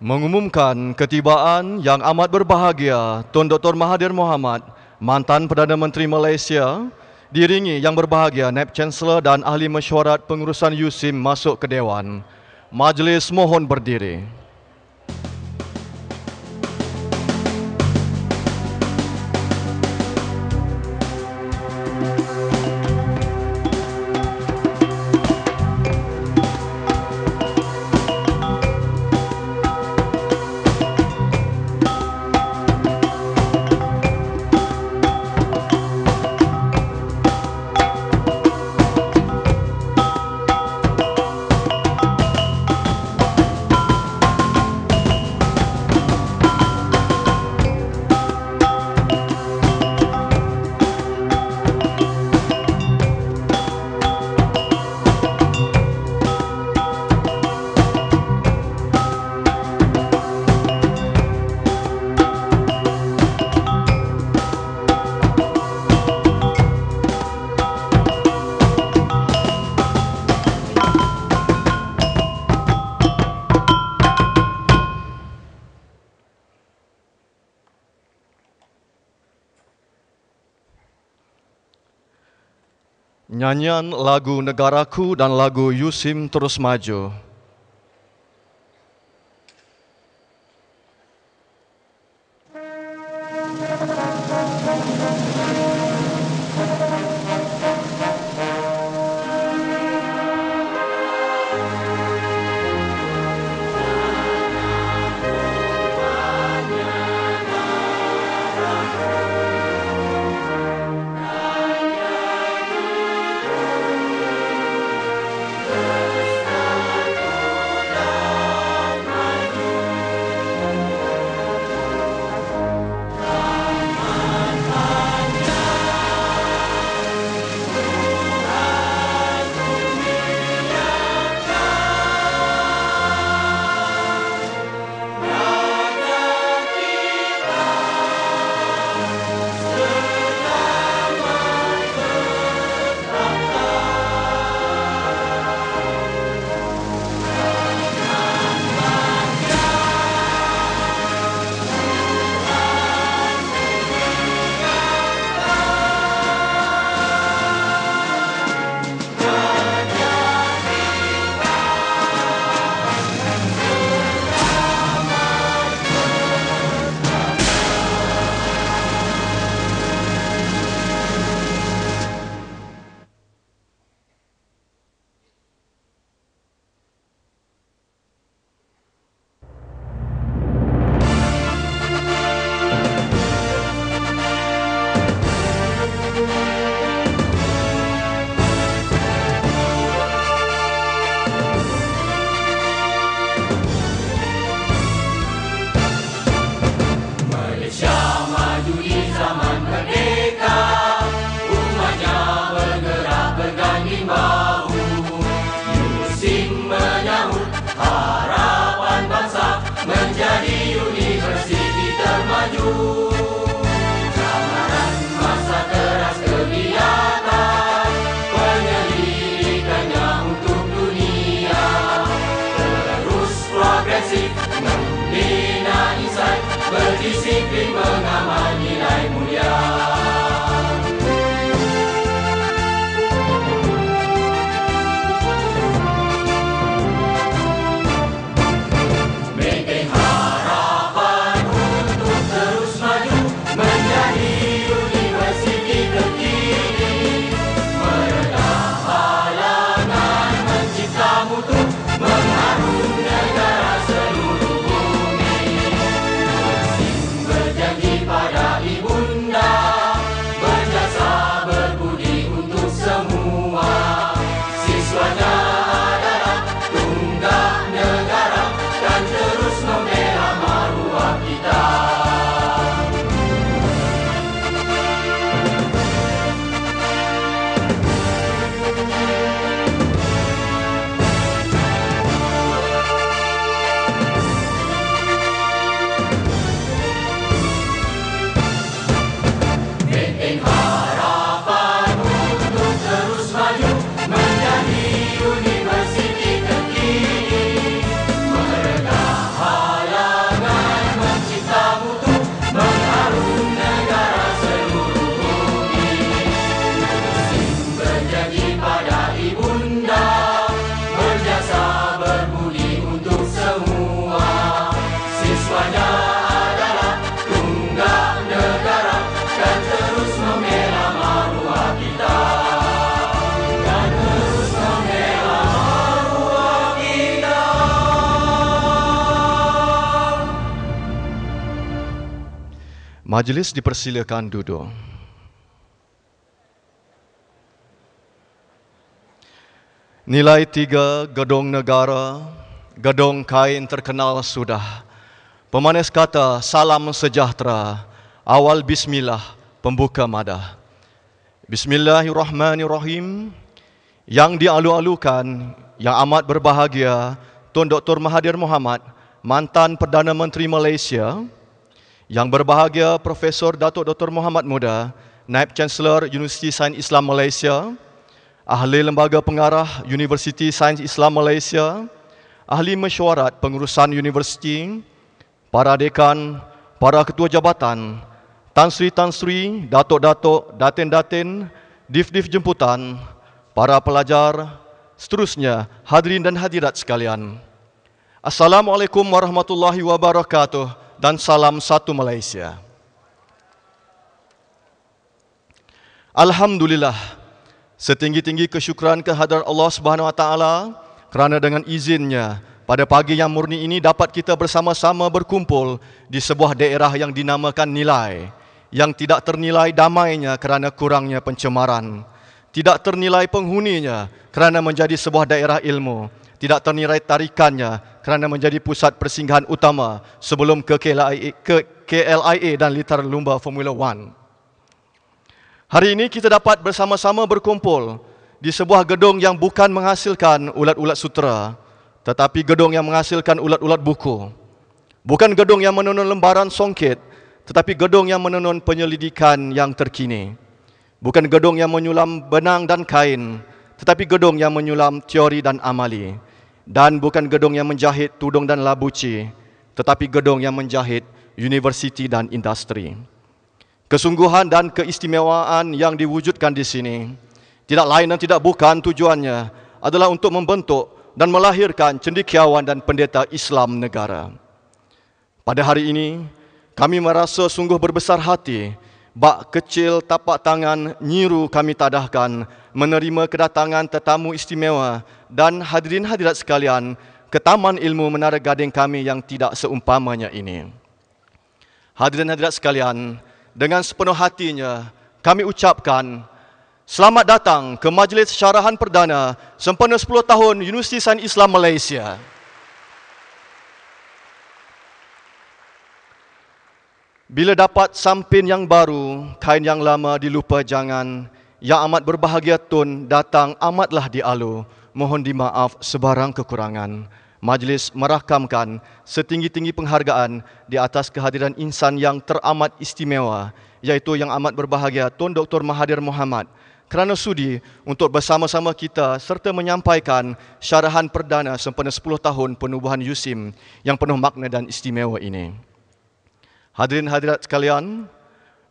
Mengumumkan ketibaan yang amat berbahagia Tun Dr. Mahathir Mohamad, mantan Perdana Menteri Malaysia, diiringi yang berbahagia Naib Chancellor dan Ahli Mesyuarat Pengurusan USIM masuk ke Dewan. Majlis mohon berdiri. Nyanyian lagu Negaraku dan lagu USIM terus maju. Lestari Majlis dipersilakan duduk. Nilai 3 gedung negara, gedung kain terkenal sudah. Pemanis kata salam sejahtera, awal bismillah, pembuka madah. Bismillahirrahmanirrahim. Yang dialu-alukan, yang amat berbahagia, Tun Dr. Mahathir Mohamad, mantan Perdana Menteri Malaysia. Yang berbahagia Profesor Datuk Dr. Mohamad Muda, Naib Chancellor Universiti Sains Islam Malaysia. Ahli Lembaga Pengarah Universiti Sains Islam Malaysia, Ahli Mesyuarat Pengurusan Universiti, para dekan, para ketua jabatan, Tan Sri, Datuk-datuk, Datin-datin, Div-div jemputan, para pelajar, seterusnya hadirin dan hadirat sekalian. Assalamualaikum warahmatullahi wabarakatuh dan salam satu Malaysia. Alhamdulillah, setinggi-tinggi kesyukuran kehadirat Allah Subhanahu Wa Taala kerana dengan izinnya pada pagi yang murni ini dapat kita bersama-sama berkumpul di sebuah daerah yang dinamakan Nilai, yang tidak ternilai damainya kerana kurangnya pencemaran, tidak ternilai penghuninya kerana menjadi sebuah daerah ilmu, tidak ternilai tarikannya kerana menjadi pusat persinggahan utama sebelum ke KLIA dan litar lumba Formula 1. Hari ini kita dapat bersama-sama berkumpul di sebuah gedung yang bukan menghasilkan ulat-ulat sutera, tetapi gedung yang menghasilkan ulat-ulat buku. Bukan gedung yang menenun lembaran songket, tetapi gedung yang menenun penyelidikan yang terkini. Bukan gedung yang menyulam benang dan kain, tetapi gedung yang menyulam teori dan amali. Dan bukan gedung yang menjahit tudung dan labuci, tetapi gedung yang menjahit universiti dan industri. Kesungguhan dan keistimewaan yang diwujudkan di sini tidak lain dan tidak bukan tujuannya adalah untuk membentuk dan melahirkan cendekiawan dan pendeta Islam negara. Pada hari ini, kami merasa sungguh berbesar hati, bak kecil tapak tangan nyiru kami tadahkan menerima kedatangan tetamu istimewa dan hadirin hadirat sekalian ke Taman Ilmu Menara Gading kami yang tidak seumpamanya ini. Hadirin hadirat sekalian, dengan sepenuh hatinya kami ucapkan selamat datang ke Majlis Syarahan Perdana sempena 10 tahun Universiti Sains Islam Malaysia. Bila dapat sampin yang baru, kain yang lama dilupa jangan. Yang amat berbahagia Tun datang amatlah dialu. Mohon dimaaf sebarang kekurangan. Majlis merakamkan setinggi-tinggi penghargaan di atas kehadiran insan yang teramat istimewa, iaitu yang amat berbahagia Tun Dr. Mahathir Mohamad, kerana sudi untuk bersama-sama kita serta menyampaikan syarahan perdana sempena 10 tahun penubuhan USIM yang penuh makna dan istimewa ini. Hadirin hadirat sekalian,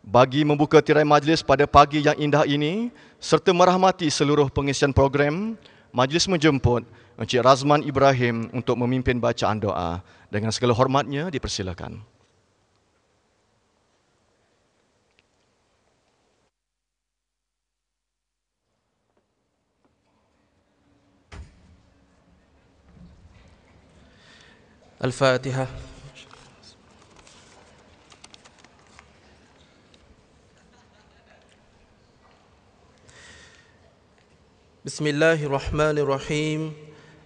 bagi membuka tirai majlis pada pagi yang indah ini serta merahmati seluruh pengisian program, majlis menjemput Encik Razman Ibrahim untuk memimpin bacaan doa. Dengan segala hormatnya, dipersilakan. Al-Fatihah. Bismillahirrahmanirrahim.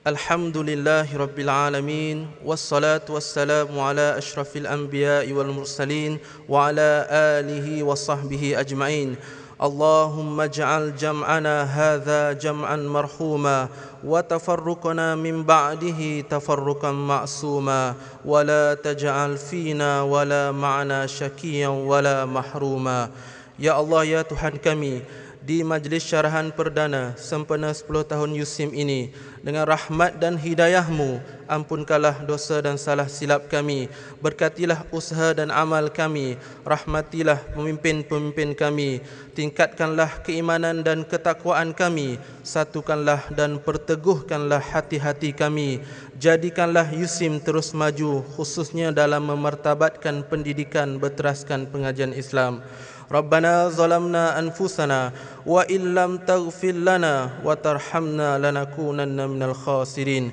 Alhamdulillahi Rabbil Alamin. Wassalatu wassalamu ala ashrafil anbiya'i wal mursalin wa ala alihi wa sahbihi ajma'in. Allahumma ja'al jam'ana hadha jam'an marhuma wa tafarruqana min ba'dihi tafarruqan ma'suma wa la taj'al fina wa la ma'ana syakiyan wa la mahruma. Ya Allah, ya Tuhan kami, di majlis syarahan perdana sempena 10 tahun USIM ini, dengan rahmat dan hidayah-Mu, ampunkanlah dosa dan salah silap kami, berkatilah usaha dan amal kami, rahmatilah pemimpin-pemimpin kami, tingkatkanlah keimanan dan ketakwaan kami, satukanlah dan perteguhkanlah hati-hati kami, jadikanlah USIM terus maju, khususnya dalam memartabatkan pendidikan berteraskan pengajian Islam. Rabbana zalamna anfusana wa illam taghfir lana wa tarhamna lanakunanna minal khasirin.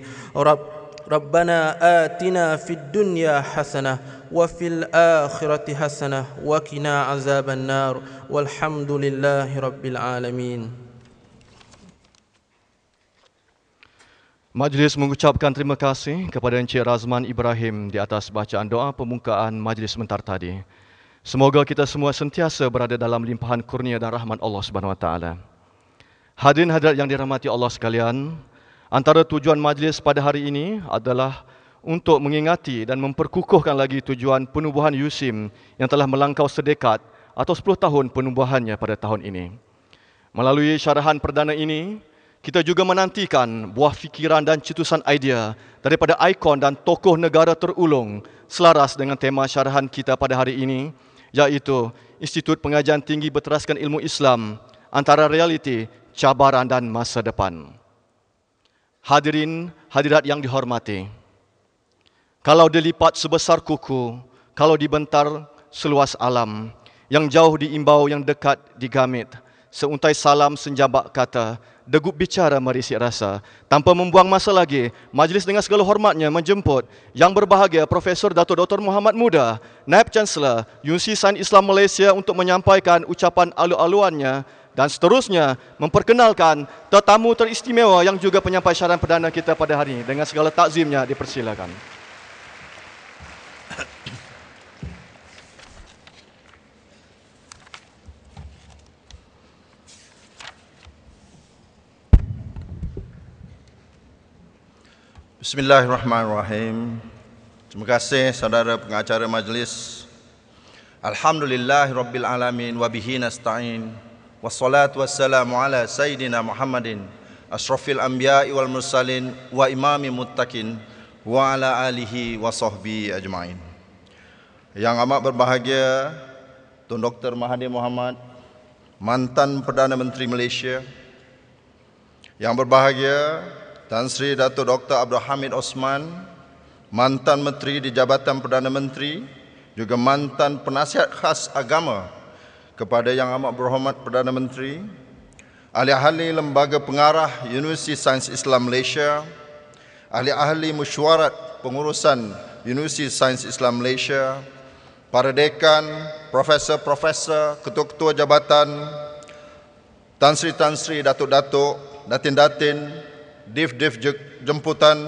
ربنا آتنا في الدنيا حسنة وفي الآخرة حسنة وقنا عذاب النار والحمد لله رب العالمين. Majlis mengucapkan terima kasih kepada Encik Razman Ibrahim di atas bacaan doa pembukaan majlis sebentar tadi. Semoga kita semua sentiasa berada dalam limpahan kurnia dan rahmat Allah Subhanahu Wa Taala. Hadirin hadirat yang dirahmati Allah sekalian, antara tujuan majlis pada hari ini adalah untuk mengingati dan memperkukuhkan lagi tujuan penubuhan USIM yang telah melangkau sedekat atau 10 tahun penubuhannya pada tahun ini. Melalui syarahan perdana ini, kita juga menantikan buah fikiran dan cetusan idea daripada ikon dan tokoh negara terulung selaras dengan tema syarahan kita pada hari ini, iaitu Institut Pengajian Tinggi Berteraskan Ilmu Islam, Antara Realiti, Cabaran dan Masa Depan. Hadirin hadirat yang dihormati, kalau dilipat sebesar kuku, kalau dibentar seluas alam, yang jauh diimbau, yang dekat digamit, seuntai salam senjabak kata, degup bicara merisik rasa. Tanpa membuang masa lagi, majlis dengan segala hormatnya menjemput Yang Berbahagia Profesor Dato' Dr. Muhammad Muda, Naib Chancellor Universiti Sains Islam Malaysia untuk menyampaikan ucapan alu-aluannya dan seterusnya memperkenalkan tetamu teristimewa yang juga penyampai syarahan perdana kita pada hari ini. Dengan segala takzimnya dipersilakan. Bismillahirrahmanirrahim. Terima kasih saudara pengacara majlis. Alhamdulillahirabbil alamin wa bihi nasta'in. Wassalatu wassalamu ala sayyidina Muhammadin asyrafil anbiya'i wal mursalin wa imami muttaqin wa ala alihi wa sahbihi ajma'in. Yang amat berbahagia Tun Dr. Mahathir Mohamad, mantan Perdana Menteri Malaysia. Yang berbahagia Tan Sri Dato' Dr. Abdul Hamid Osman, mantan Menteri di Jabatan Perdana Menteri, juga mantan penasihat khas agama kepada Yang Amat Berhormat Perdana Menteri, ahli-ahli Lembaga Pengarah Universiti Sains Islam Malaysia, ahli-ahli mesyuarat pengurusan Universiti Sains Islam Malaysia, para dekan, profesor-profesor, ketua-ketua jabatan, Tan Sri, Datuk-Datuk, Datin-Datin, Div-Div jemputan,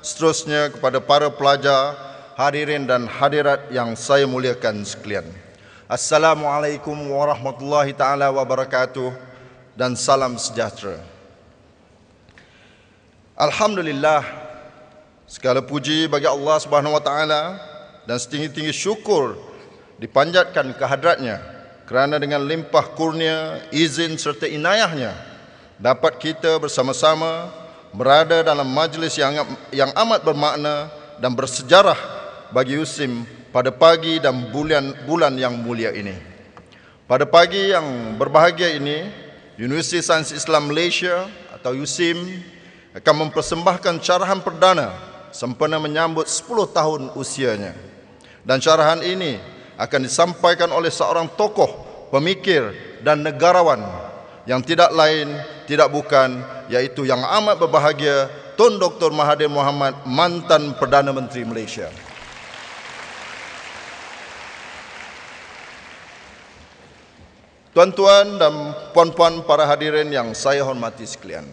seterusnya kepada para pelajar, hadirin dan hadirat yang saya muliakan sekalian. Assalamualaikum warahmatullahi taala wabarakatuh dan salam sejahtera. Alhamdulillah, segala puji bagi Allah Subhanahu wa taala dan setinggi-tinggi syukur dipanjatkan kehadratnya kerana dengan limpah kurnia, izin serta inayahnya dapat kita bersama-sama berada dalam majlis yang amat bermakna dan bersejarah bagi USIM pada pagi dan bulan yang mulia ini. Pada pagi yang berbahagia ini, Universiti Sains Islam Malaysia atau USIM akan mempersembahkan syarahan perdana sempena menyambut 10 tahun usianya. Dan syarahan ini akan disampaikan oleh seorang tokoh, pemikir dan negarawan yang tidak lain, tidak bukan, iaitu Yang Amat Berbahagia Tun Dr. Mahathir Mohamad, mantan Perdana Menteri Malaysia. Tuan-tuan dan puan-puan para hadirin yang saya hormati sekalian,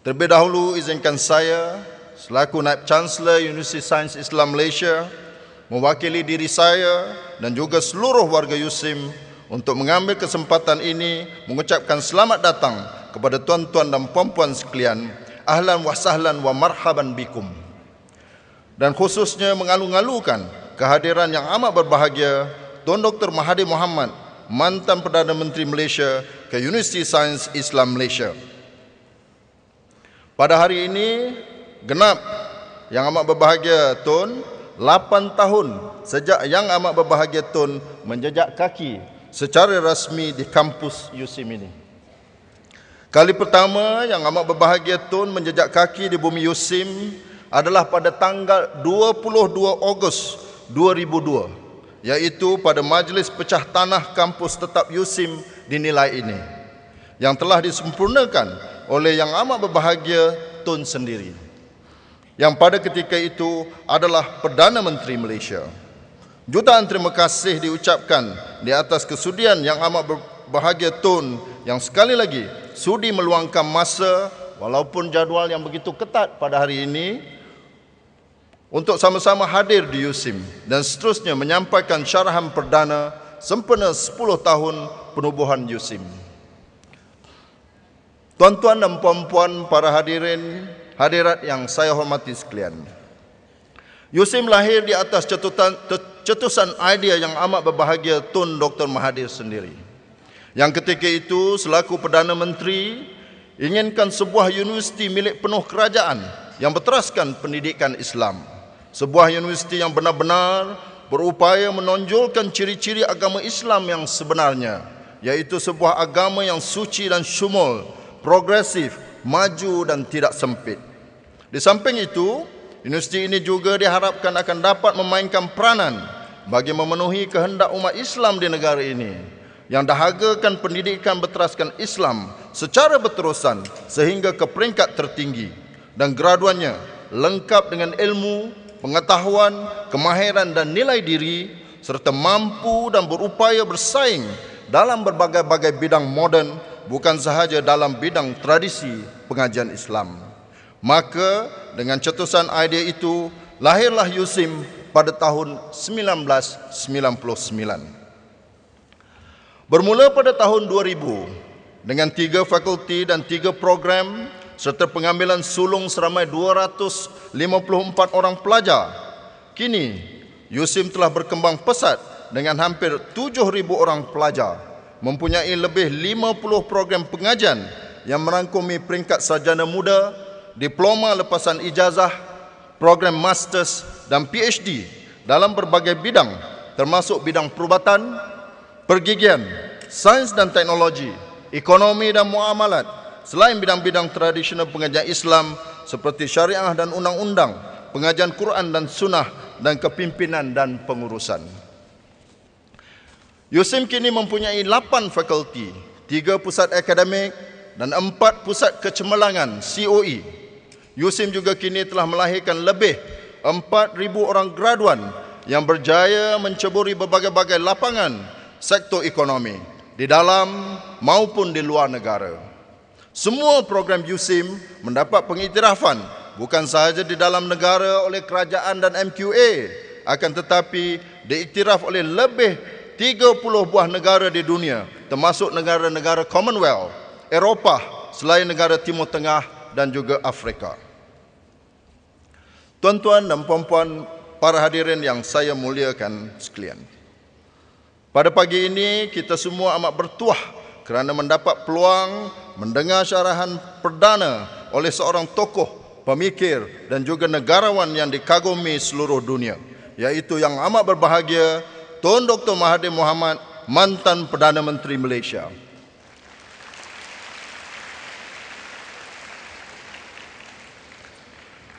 terlebih dahulu izinkan saya selaku Naib Chancellor Universiti Sains Islam Malaysia mewakili diri saya dan juga seluruh warga USIM untuk mengambil kesempatan ini mengucapkan selamat datang kepada tuan-tuan dan puan-puan sekalian. Ahlan wa sahlan wa marhaban bikum. Dan khususnya mengalu-alukan kehadiran yang amat berbahagia Tun Dr. Mahathir Mohamad, mantan Perdana Menteri Malaysia, ke Universiti Sains Islam Malaysia. Pada hari ini genap Yang Amat Berbahagia Tun 8 tahun sejak Yang Amat Berbahagia Tun menjejak kaki secara rasmi di kampus USIM ini. Kali pertama Yang Amat Berbahagia Tun menjejak kaki di bumi USIM adalah pada tanggal 22 Ogos 2002, iaitu pada Majlis Pecah Tanah Kampus Tetap USIM dinilai ini, yang telah disempurnakan oleh Yang Amat Berbahagia Tun sendiri. yang pada ketika itu adalah Perdana Menteri Malaysia. Jutaan terima kasih diucapkan di atas kesudian yang amat berbahagia Tun yang sekali lagi sudi meluangkan masa walaupun jadual yang begitu ketat pada hari ini untuk sama-sama hadir di USIM dan seterusnya menyampaikan syarahan perdana sempena 10 tahun penubuhan USIM. Tuan-tuan dan puan-puan para hadirat yang saya hormati sekalian. USIM lahir di atas cetusan idea yang amat berbahagia Tun Dr. Mahathir sendiri. Yang ketika itu selaku Perdana Menteri inginkan sebuah universiti milik penuh kerajaan yang berteraskan pendidikan Islam. Sebuah universiti yang benar-benar berupaya menonjolkan ciri-ciri agama Islam yang sebenarnya, yaitu sebuah agama yang suci dan syumul, progresif, maju dan tidak sempit. Di samping itu, universiti ini juga diharapkan akan dapat memainkan peranan bagi memenuhi kehendak umat Islam di negara ini yang dahagakan pendidikan berteraskan Islam secara berterusan sehingga ke peringkat tertinggi dan graduannya lengkap dengan ilmu, pengetahuan, kemahiran dan nilai diri serta mampu dan berupaya bersaing dalam berbagai-bagai bidang moden, bukan sahaja dalam bidang tradisi pengajian Islam. Maka dengan cetusan idea itu lahirlah USIM pada tahun 1999. Bermula pada tahun 2000 dengan 3 fakulti dan 3 program serta pengambilan sulung seramai 254 orang pelajar. Kini, USIM telah berkembang pesat dengan hampir 7,000 orang pelajar, mempunyai lebih 50 program pengajian yang merangkumi peringkat sarjana muda, diploma lepasan ijazah, program masters dan PhD dalam berbagai bidang termasuk bidang perubatan, pergigian, sains dan teknologi, ekonomi dan muamalat, selain bidang-bidang tradisional pengajian Islam seperti syariah dan undang-undang, pengajian Quran dan sunnah, dan kepimpinan dan pengurusan. USIM kini mempunyai 8 fakulti, 3 pusat akademik dan 4 pusat kecemerlangan COE. USIM juga kini telah melahirkan lebih 4,000 orang graduan yang berjaya menceburi berbagai-bagai lapangan sektor ekonomi di dalam maupun di luar negara. Semua program USIM mendapat pengiktirafan bukan sahaja di dalam negara oleh kerajaan dan MQA, akan tetapi diiktiraf oleh lebih 30 buah negara di dunia, termasuk negara-negara Commonwealth, Eropah, selain negara Timur Tengah dan juga Afrika. Tuan-tuan dan puan-puan para hadirin yang saya muliakan sekalian. Pada pagi ini kita semua amat bertuah kerana mendapat peluang mendengar syarahan perdana oleh seorang tokoh, pemikir dan juga negarawan yang dikagumi seluruh dunia, yaitu yang amat berbahagia Tun Dr. Mahathir Mohamad, mantan Perdana Menteri Malaysia.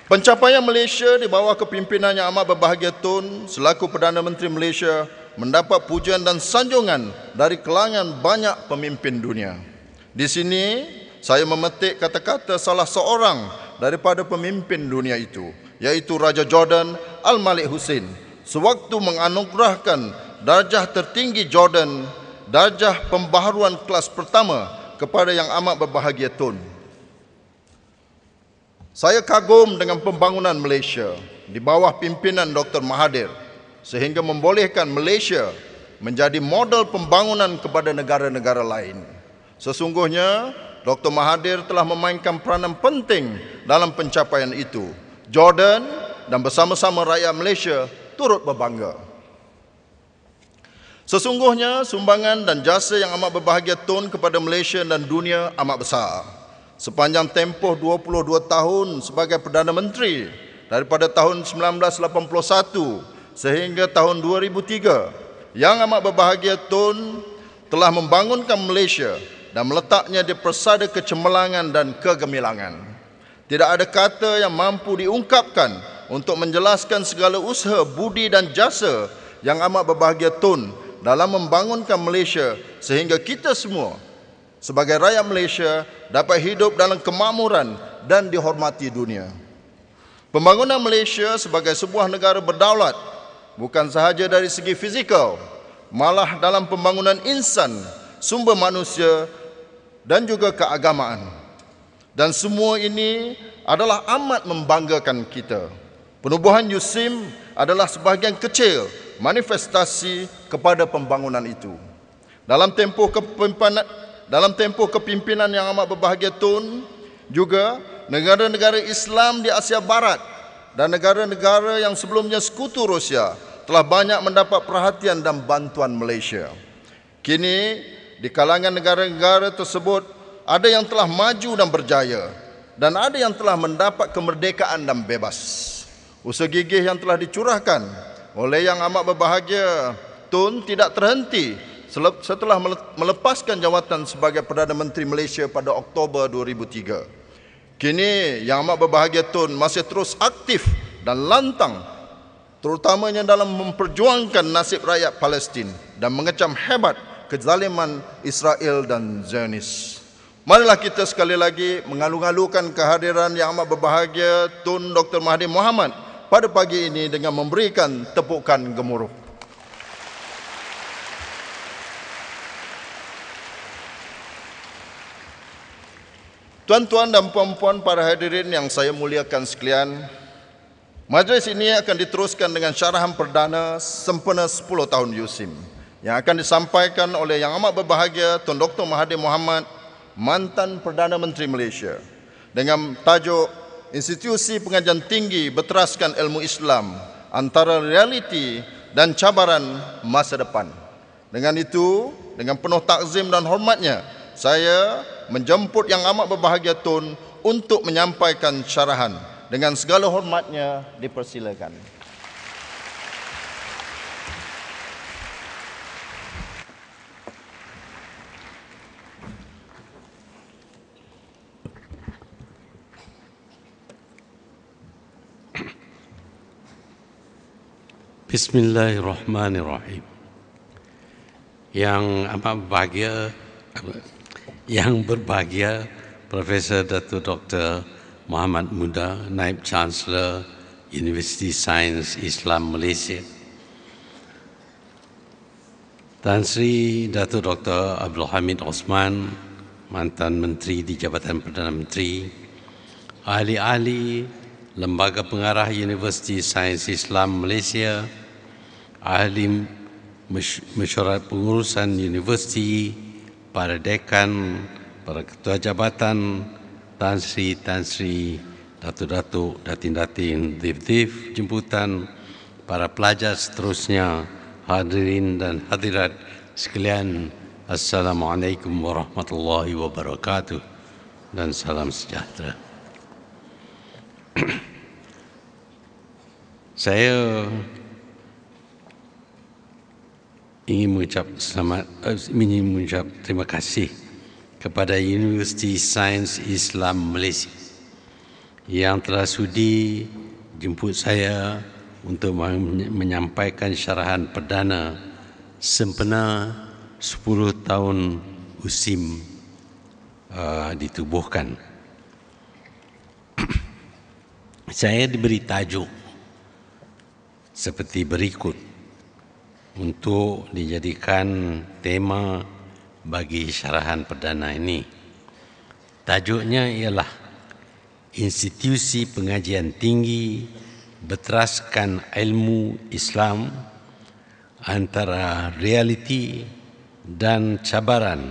Pencapaian Malaysia di bawah kepimpinan yang amat berbahagia Tun selaku Perdana Menteri Malaysia mendapat pujian dan sanjungan dari kalangan banyak pemimpin dunia. Di sini saya memetik kata-kata salah seorang daripada pemimpin dunia itu, yaitu Raja Jordan Al-Malik Hussein, sewaktu menganugerahkan darjah tertinggi Jordan, darjah pembaharuan kelas pertama kepada yang amat berbahagia Tun. Saya kagum dengan pembangunan Malaysia di bawah pimpinan Dr. Mahathir sehingga membolehkan Malaysia menjadi model pembangunan kepada negara-negara lain. Sesungguhnya Dr. Mahathir telah memainkan peranan penting dalam pencapaian itu. Jordan dan bersama-sama rakyat Malaysia turut berbangga. Sesungguhnya sumbangan dan jasa yang amat berbahagia Tun kepada Malaysia dan dunia amat besar. Sepanjang tempoh 22 tahun sebagai Perdana Menteri daripada tahun 1981 sehingga tahun 2003, yang amat berbahagia Tun telah membangunkan Malaysia dan meletaknya di persada kecemerlangan dan kegemilangan. Tidak ada kata yang mampu diungkapkan untuk menjelaskan segala usaha, budi dan jasa yang amat berbahagia Tun dalam membangunkan Malaysia sehingga kita semua sebagai rakyat Malaysia dapat hidup dalam kemakmuran dan dihormati dunia. Pembangunan Malaysia sebagai sebuah negara berdaulat bukan sahaja dari segi fizikal, malah dalam pembangunan insan, sumber manusia dan juga keagamaan. Dan semua ini adalah amat membanggakan kita. Penubuhan USIM adalah sebahagian kecil manifestasi kepada pembangunan itu. Dalam tempoh kepimpinan yang amat berbahagia Tun, juga negara-negara Islam di Asia Barat dan negara-negara yang sebelumnya sekutu Rusia telah banyak mendapat perhatian dan bantuan Malaysia. Kini di kalangan negara-negara tersebut ada yang telah maju dan berjaya, dan ada yang telah mendapat kemerdekaan dan bebas. Usaha gigih yang telah dicurahkan oleh yang amat berbahagia Tun tidak terhenti setelah melepaskan jawatan sebagai Perdana Menteri Malaysia pada Oktober 2003. Kini yang amat berbahagia Tun masih terus aktif dan lantang, terutamanya dalam memperjuangkan nasib rakyat Palestin dan mengecam hebat kezaliman Israel dan Zionis. Marilah kita sekali lagi mengalu-alukan kehadiran yang amat berbahagia Tun Dr. Mahathir Mohamad pada pagi ini dengan memberikan tepukan gemuruh. Tuan-tuan dan puan-puan para hadirin yang saya muliakan sekalian, majlis ini akan diteruskan dengan syarahan perdana sempena 10 tahun USIM yang akan disampaikan oleh yang amat berbahagia Tun Dr. Mahathir Mohamad, mantan Perdana Menteri Malaysia, dengan tajuk Institusi Pengajian Tinggi Berteraskan Ilmu Islam Antara Realiti dan Cabaran Masa Depan. Dengan itu, dengan penuh takzim dan hormatnya, saya menjemput yang amat berbahagia Tun untuk menyampaikan syarahan. Dengan segala hormatnya, dipersilakan. Bismillahirrahmanirrahim. Yang berbahagia Profesor Datuk Dr. Mohamad Muda, Naib Chancellor Universiti Sains Islam Malaysia, Tan Sri Datuk Dr. Abdul Hamid Osman, mantan Menteri di Jabatan Perdana Menteri, ahli-ahli Lembaga Pengarah Universiti Sains Islam Malaysia, ahli mesyuarat pengurusan universiti, para dekan, para ketua jabatan, Tan Sri, Datuk-datuk, datin-datin, div-div jemputan, para pelajar seterusnya, hadirin dan hadirat sekalian, Assalamualaikum warahmatullahi wabarakatuh dan salam sejahtera. Saya ingin mengucap terima kasih kepada Universiti Sains Islam Malaysia yang telah sudi jemput saya untuk menyampaikan syarahan perdana sempena 10 tahun USIM ditubuhkan. Saya diberi tajuk seperti berikut untuk dijadikan tema bagi syarahan perdana ini. Tajuknya ialah Institusi Pengajian Tinggi Berteraskan Ilmu Islam Antara Realiti dan Cabaran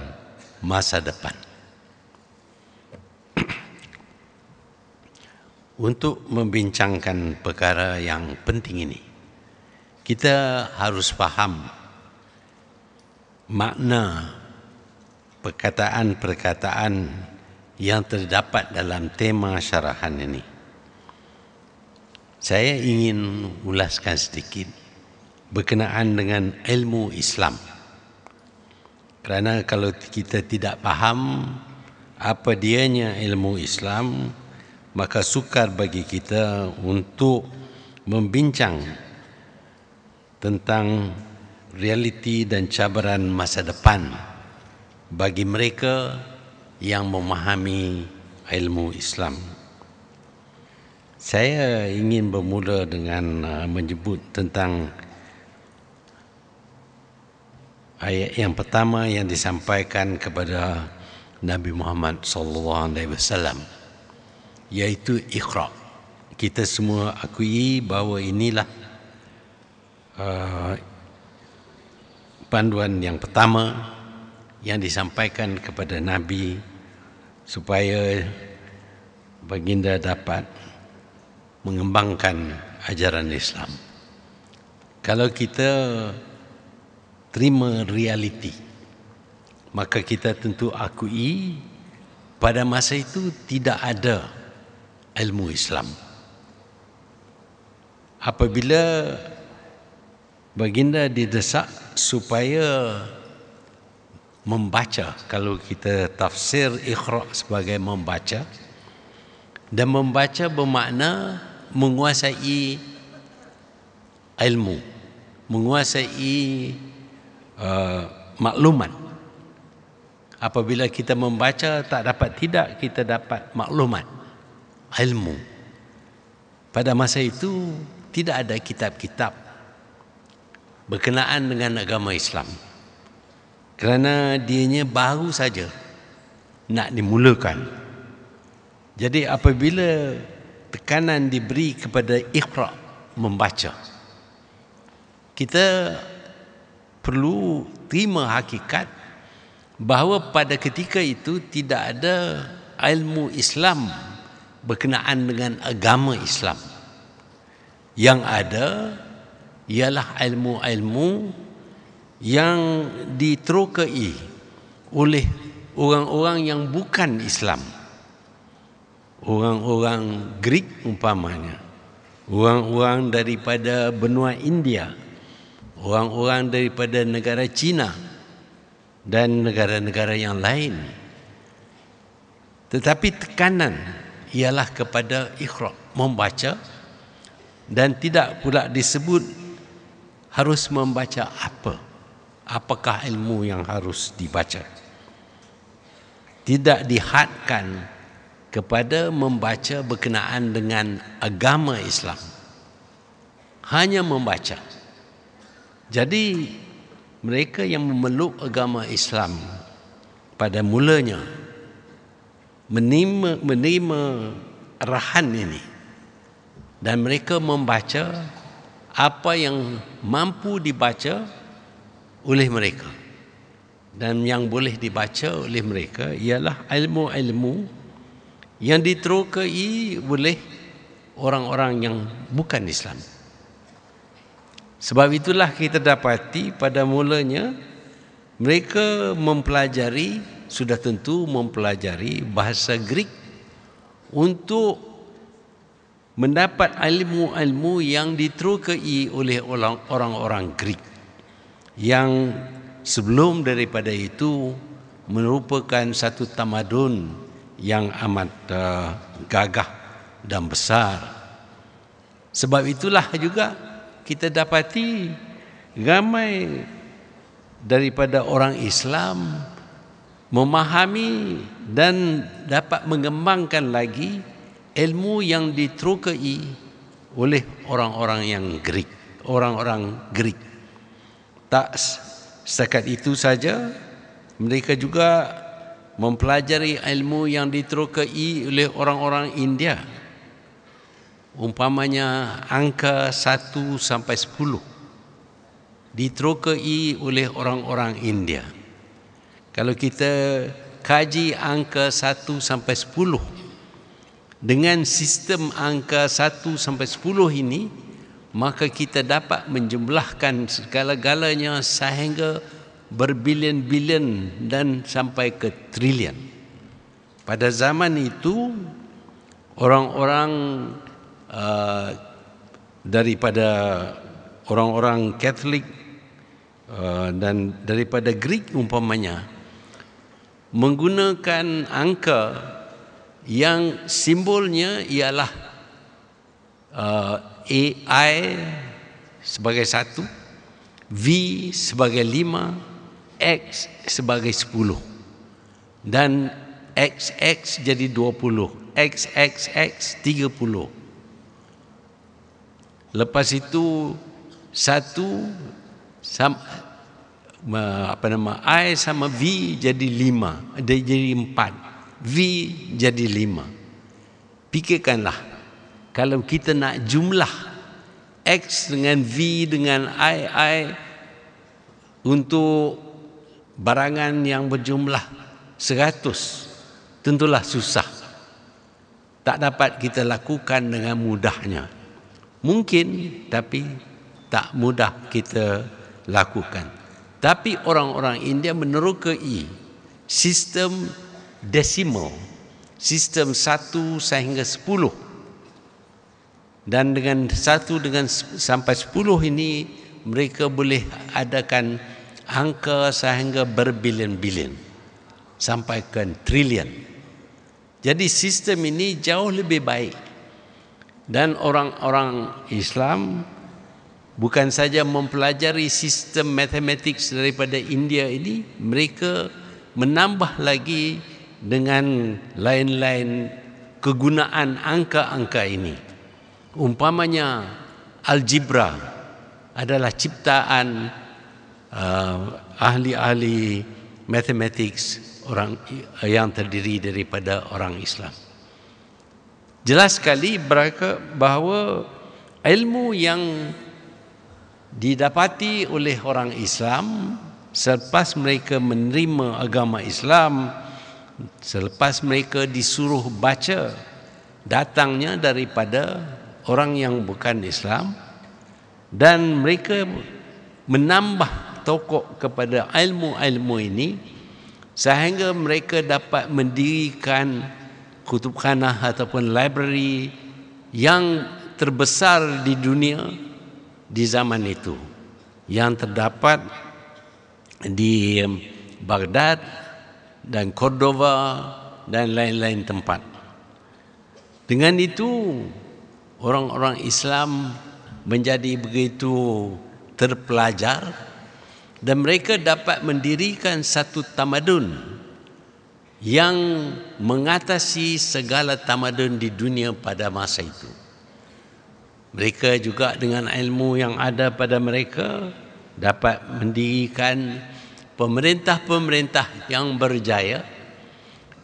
Masa Depan. Untuk membincangkan perkara yang penting ini, kita harus faham makna perkataan-perkataan yang terdapat dalam tema syarahan ini. Saya ingin ulaskan sedikit berkenaan dengan ilmu Islam. Kerana kalau kita tidak faham apa dianya ilmu Islam, maka sukar bagi kita untuk membincang tentang realiti dan cabaran masa depan bagi mereka yang memahami ilmu Islam. Saya ingin bermula dengan menyebut tentang ayat yang pertama yang disampaikan kepada Nabi Muhammad SAW, iaitu Iqra. Kita semua akui bahawa inilah panduan yang pertama yang disampaikan kepada Nabi supaya baginda dapat mengembangkan ajaran Islam. Kalau kita terima realiti, maka kita tentu akui pada masa itu tidak ada ilmu Islam. Apabila baginda didesak supaya membaca, kalau kita tafsir Iqra sebagai membaca, dan membaca bermakna menguasai ilmu, menguasai maklumat. Apabila kita membaca, tak dapat tidak kita dapat maklumat, ilmu. Pada masa itu tidak ada kitab-kitab berkenaan dengan agama Islam, kerana dianya baru saja nak dimulakan. Jadi apabila tekanan diberi kepada Iqra, membaca, kita perlu terima hakikat bahawa pada ketika itu tidak ada ilmu Islam berkenaan dengan agama Islam. Yang ada ialah ilmu-ilmu yang diterokai oleh orang-orang yang bukan Islam. Orang-orang Greek umpamanya, orang-orang daripada benua India, orang-orang daripada negara China dan negara-negara yang lain. Tetapi tekanan ialah kepada Iqra, membaca, dan tidak pula disebut harus membaca apa, apakah ilmu yang harus dibaca. Tidak dihadkan kepada membaca berkenaan dengan agama Islam, hanya membaca. Jadi mereka yang memeluk agama Islam pada mulanya menerima arahan ini, dan mereka membaca apa yang mampu dibaca oleh mereka, dan yang boleh dibaca oleh mereka ialah ilmu-ilmu yang diterokai oleh orang-orang yang bukan Islam. Sebab itulah kita dapati pada mulanya mereka mempelajari, sudah tentu mempelajari bahasa Greek untuk mendapat ilmu-ilmu yang diterokai oleh orang-orang Greek, yang sebelum daripada itu merupakan satu tamadun yang amat gagah dan besar. Sebab itulah juga kita dapati ramai daripada orang Islam memahami dan dapat mengembangkan lagi ilmu yang diterokai oleh orang-orang yang Greek, orang-orang Greek. Tak setakat itu saja, mereka juga mempelajari ilmu yang diterokai oleh orang-orang India. Umpamanya angka 1 sampai 10 diterokai oleh orang-orang India. Kalau kita kaji angka 1 sampai 10 dengan sistem angka 1 sampai 10 ini, maka kita dapat menjumlahkan segala-galanya sehingga berbilion-bilion dan sampai ke trilion. Pada zaman itu orang-orang daripada orang-orang Katolik dan daripada Greek umpamanya menggunakan angka yang simbolnya ialah AI sebagai 1, V sebagai 5, X sebagai 10, dan XX jadi 20, XXX 30, Lepas itu I sama V jadi 5, jadi 4. V jadi 5. Fikirkanlah, kalau kita nak jumlah X dengan V dengan I untuk barangan yang berjumlah 100, tentulah susah. Tak dapat kita lakukan dengan mudahnya. Mungkin, tapi tak mudah kita lakukan. Tapi orang-orang India menerokai sistem desimal, sistem 1 sehingga 10. Dan dengan 1 dengan sampai 10 ini, mereka boleh adakan angka sehingga berbilion-bilion sampai ke trilion. Jadi sistem ini jauh lebih baik. Dan orang-orang Islam bukan saja mempelajari sistem matematik daripada India ini, mereka menambah lagi dengan lain-lain kegunaan angka-angka ini. Umpamanya algebra adalah ciptaan ahli-ahli matematik orang yang terdiri daripada orang Islam. Jelas sekali bahawa ilmu yang didapati oleh orang Islam selepas mereka menerima agama Islam, selepas mereka disuruh baca, datangnya daripada orang yang bukan Islam, dan mereka menambah tokok kepada ilmu-ilmu ini sehingga mereka dapat mendirikan kutubkhanah ataupun library yang terbesar di dunia di zaman itu, yang terdapat di Baghdad dan Cordova dan lain-lain tempat. Dengan itu orang-orang Islam menjadi begitu terpelajar dan mereka dapat mendirikan satu tamadun yang mengatasi segala tamadun di dunia pada masa itu. Mereka juga dengan ilmu yang ada pada mereka dapat mendirikan pemerintah-pemerintah yang berjaya,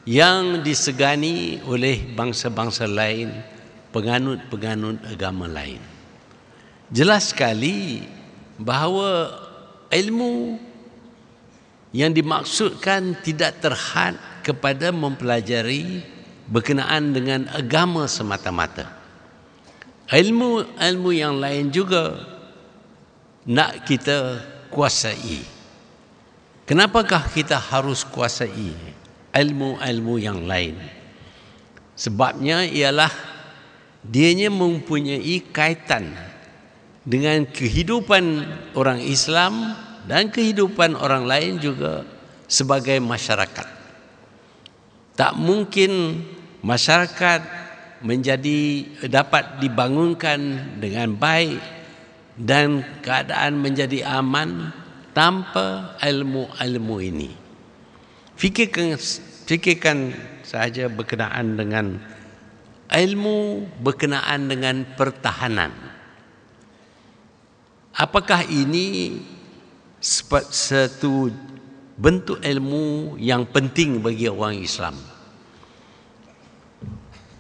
yang disegani oleh bangsa-bangsa lain, penganut-penganut agama lain. Jelas sekali bahawa ilmu yang dimaksudkan tidak terhad kepada mempelajari berkenaan dengan agama semata-mata. Ilmu-ilmu yang lain juga nak kita kuasai. Kenapakah kita harus kuasai ilmu-ilmu yang lain? Sebabnya ialah dianya mempunyai kaitan dengan kehidupan orang Islam dan kehidupan orang lain juga sebagai masyarakat. Tak mungkin masyarakat dapat dibangunkan dengan baik dan keadaan menjadi aman tanpa ilmu-ilmu ini. Fikirkan sahaja berkenaan dengan ilmu berkenaan dengan pertahanan. Apakah ini satu bentuk ilmu yang penting bagi orang Islam?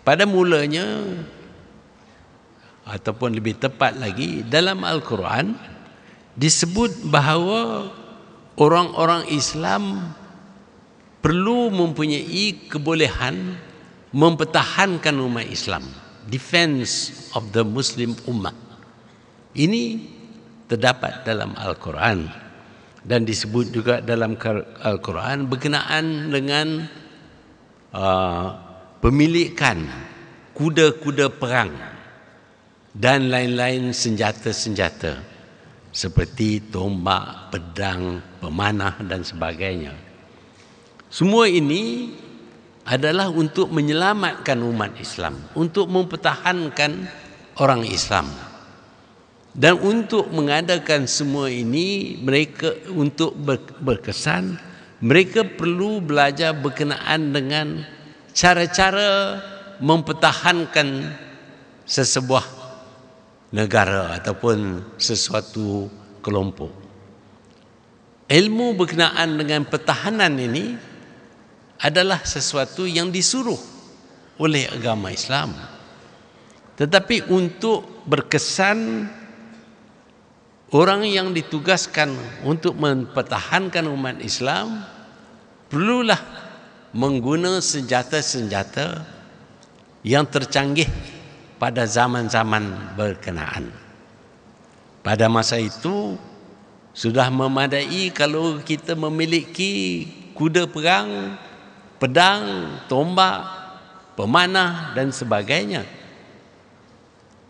Pada mulanya, ataupun lebih tepat lagi, dalam Al-Quran disebut bahawa orang-orang Islam perlu mempunyai kebolehan mempertahankan umat Islam, defense of the Muslim Ummah. Ini terdapat dalam Al-Quran dan disebut juga dalam Al-Quran berkenaan dengan pemilikan kuda-kuda perang dan lain-lain senjata-senjata seperti tombak, pedang, pemanah dan sebagainya. Semua ini adalah untuk menyelamatkan umat Islam, untuk mempertahankan orang Islam. Dan untuk mengadakan semua ini, mereka untuk berkesan, mereka perlu belajar berkenaan dengan cara-cara mempertahankan sesebuah negara ataupun sesuatu kelompok. Ilmu berkenaan dengan pertahanan ini adalah sesuatu yang disuruh oleh agama Islam. Tetapi untuk berkesan, orang yang ditugaskan untuk mempertahankan umat Islam perlulah menggunakan senjata-senjata yang tercanggih pada zaman-zaman berkenaan. Pada masa itu sudah memadai kalau kita memiliki kuda perang, pedang, tombak, pemanah dan sebagainya.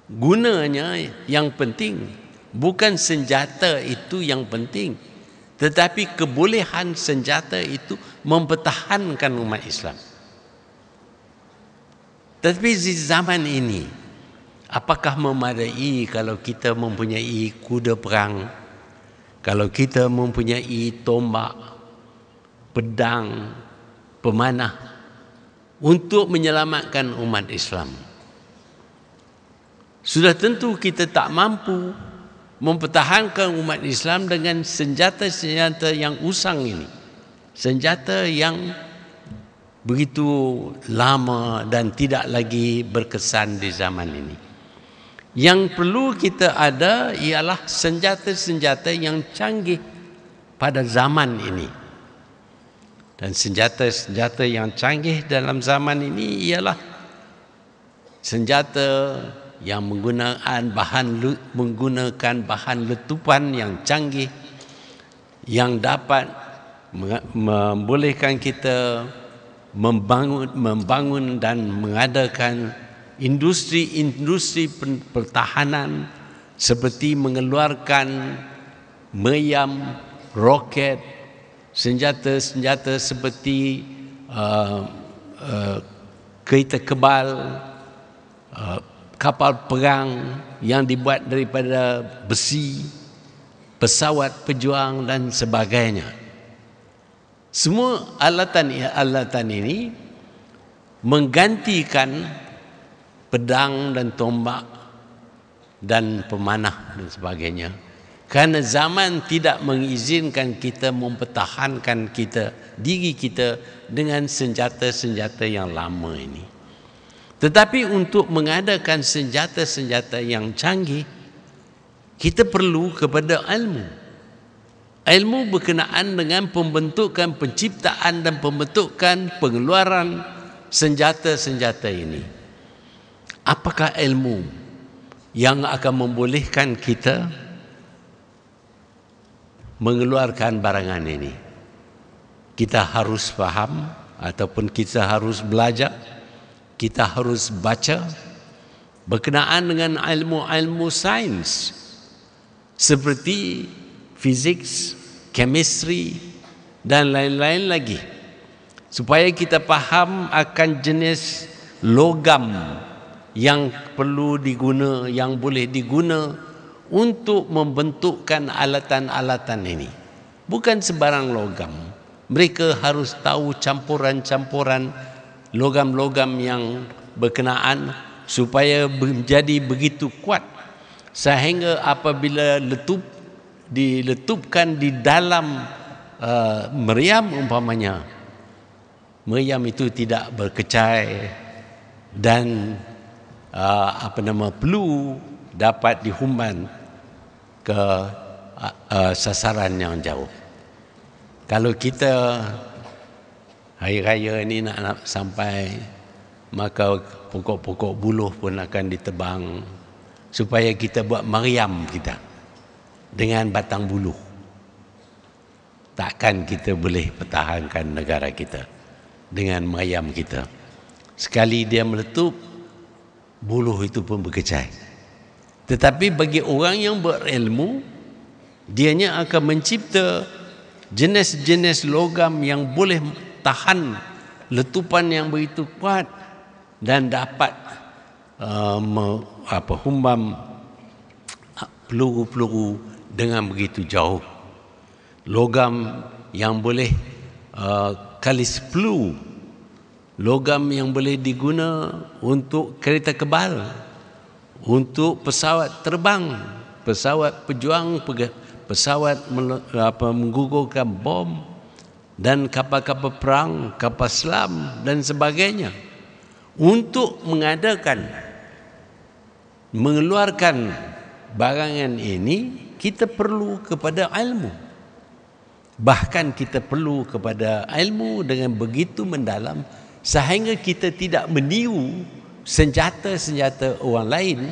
Gunanya yang penting bukan senjata itu yang penting, tetapi kebolehan senjata itu mempertahankan umat Islam. Tetapi di zaman ini, apakah memadai kalau kita mempunyai kuda perang, kalau kita mempunyai tombak, pedang, pemanah untuk menyelamatkan umat Islam? Sudah tentu kita tak mampu mempertahankan umat Islam dengan senjata-senjata yang usang ini. Senjata yang begitu lama dan tidak lagi berkesan di zaman ini. Yang perlu kita ada ialah senjata-senjata yang canggih pada zaman ini. Dan senjata-senjata yang canggih dalam zaman ini ialah senjata yang menggunakan bahan letupan yang canggih, yang dapat membolehkan kita membangun dan mengadakan industri pertahanan seperti mengeluarkan meriam, roket, senjata-senjata seperti kereta kebal, kapal perang yang dibuat daripada besi, pesawat pejuang dan sebagainya. Semua alatan ini menggantikan pedang dan tombak dan pemanah dan sebagainya. Kerana zaman tidak mengizinkan kita mempertahankan diri kita dengan senjata-senjata yang lama ini. Tetapi untuk mengadakan senjata-senjata yang canggih, kita perlu kepada ilmu. Ilmu berkenaan dengan pembentukan, penciptaan dan pembentukan pengeluaran senjata-senjata ini. Apakah ilmu yang akan membolehkan kita mengeluarkan barangan ini? Kita harus faham ataupun kita harus belajar, kita harus baca berkenaan dengan ilmu-ilmu sains seperti fizik, chemistry dan lain-lain lagi, supaya kita faham akan jenis logam yang perlu diguna, yang boleh diguna untuk membentukkan alatan-alatan ini. Bukan sebarang logam. Mereka harus tahu campuran-campuran logam-logam yang berkenaan supaya menjadi begitu kuat sehingga apabila diletupkan di dalam meriam umpamanya, meriam itu tidak berkecai dan peluru dapat dihumban ke sasaran yang jauh. Kalau kita hari raya ini nak sampai, maka pokok-pokok buluh pun akan ditebang supaya kita buat meriam kita dengan batang buluh. Takkan kita boleh pertahankan negara kita dengan meriam kita. Sekali dia meletup, buluh itu pun berkecai. Tetapi bagi orang yang berilmu, dianya akan mencipta jenis-jenis logam yang boleh tahan letupan yang begitu kuat dan dapat humbam peluru-peluru dengan begitu jauh. Logam yang boleh kalis peluru, logam yang boleh diguna untuk kereta kebal, untuk pesawat terbang, pesawat pejuang, pesawat menggugurkan bom, dan kapal-kapal perang, kapal selam dan sebagainya. Untuk mengeluarkan barangan ini, kita perlu kepada ilmu. Bahkan kita perlu kepada ilmu dengan begitu mendalam sehingga kita tidak meniru senjata-senjata orang lain.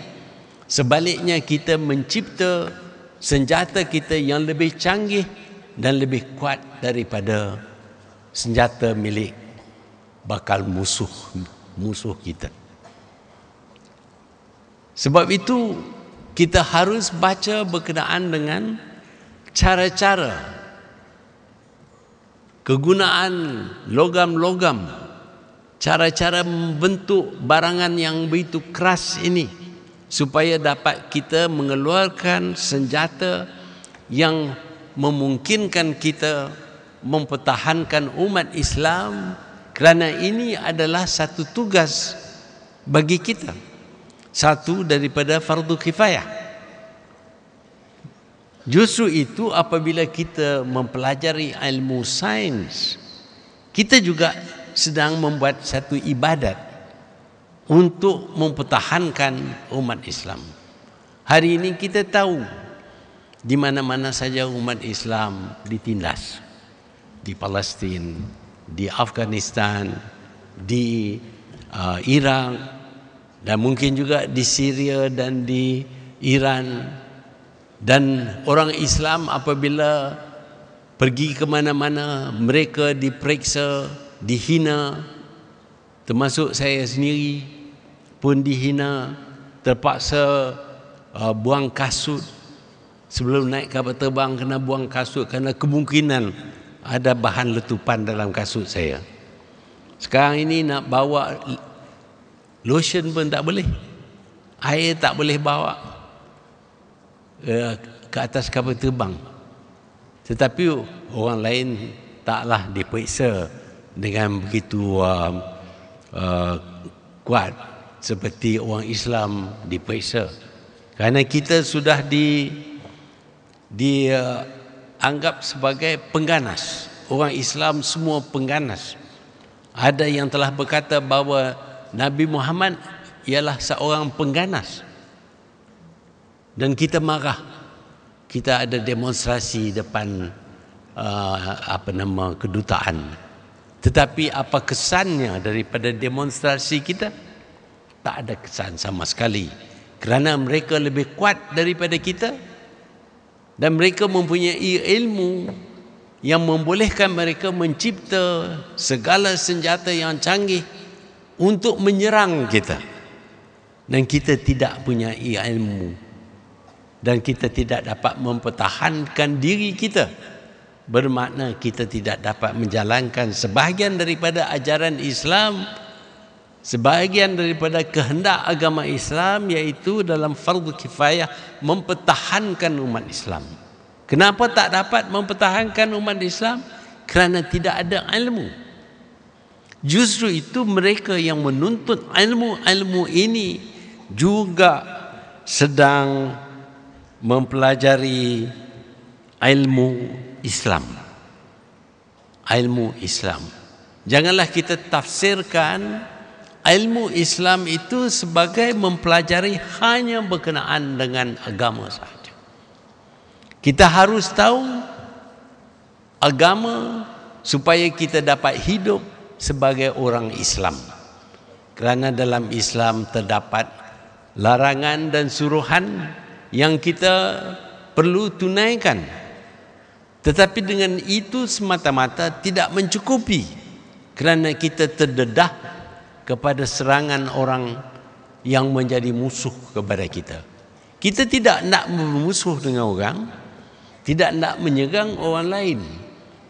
Sebaliknya kita mencipta senjata kita yang lebih canggih dan lebih kuat daripada senjata milik bakal musuh kita. Sebab itu kita harus baca berkenaan dengan cara-cara kegunaan logam-logam, cara-cara membentuk barangan yang begitu keras ini, supaya dapat kita mengeluarkan senjata yang memungkinkan kita mempertahankan umat Islam, kerana ini adalah satu tugas bagi kita, satu daripada fardu kifayah. Justru itu apabila kita mempelajari ilmu sains, kita juga sedang membuat satu ibadat untuk mempertahankan umat Islam. Hari ini kita tahu di mana-mana saja umat Islam ditindas. Di Palestin, di Afghanistan, di Iraq, dan mungkin juga di Syria dan di Iran. Dan orang Islam apabila pergi ke mana-mana, mereka diperiksa, dihina. Termasuk saya sendiri pun dihina, terpaksa buang kasut. Sebelum naik kapal terbang kena buang kasut kerana kemungkinan ada bahan letupan dalam kasut saya. Sekarang ini nak bawa lotion pun tak boleh, air tak boleh bawa ke atas kapal terbang. Tetapi orang lain taklah diperiksa dengan begitu kuat seperti orang Islam diperiksa, kerana kita sudah dianggap sebagai pengganas. Orang Islam semua pengganas. Ada yang telah berkata bahawa Nabi Muhammad ialah seorang pengganas. Dan kita marah. Kita ada demonstrasi depan kedutaan. Tetapi apa kesannya daripada demonstrasi kita? Tak ada kesan sama sekali. Kerana mereka lebih kuat daripada kita, dan mereka mempunyai ilmu yang membolehkan mereka mencipta segala senjata yang canggih untuk menyerang kita. Dan kita tidak punya ilmu, dan kita tidak dapat mempertahankan diri kita, bermakna kita tidak dapat menjalankan sebahagian daripada ajaran Islam, sebahagian daripada kehendak agama Islam, iaitu dalam fardu kifayah mempertahankan umat Islam. Kenapa tak dapat mempertahankan umat Islam? Kerana tidak ada ilmu. Justru itu mereka yang menuntut ilmu ini juga sedang mempelajari ilmu Islam. Ilmu Islam. Janganlah kita tafsirkan ilmu Islam itu sebagai mempelajari hanya berkenaan dengan agama sahaja. Kita harus tahu agama supaya kita dapat hidup sebagai orang Islam. Kerana dalam Islam terdapat larangan dan suruhan yang kita perlu tunaikan. Tetapi dengan itu semata-mata tidak mencukupi, kerana kita terdedah kepada serangan orang yang menjadi musuh kepada kita. Kita tidak nak bermusuh dengan orang, tidak nak menyerang orang lain,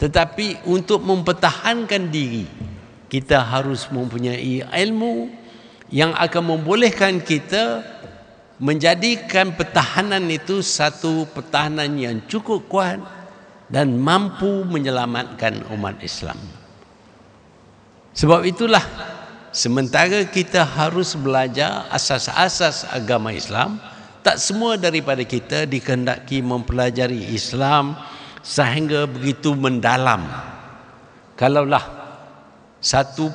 tetapi untuk mempertahankan diri, kita harus mempunyai ilmu yang akan membolehkan kita menjadikan pertahanan itu satu pertahanan yang cukup kuat dan mampu menyelamatkan umat Islam. Sebab itulah sementara kita harus belajar asas-asas agama Islam, tak semua daripada kita dikehendaki mempelajari Islam sehingga begitu mendalam. Kalaulah 1.6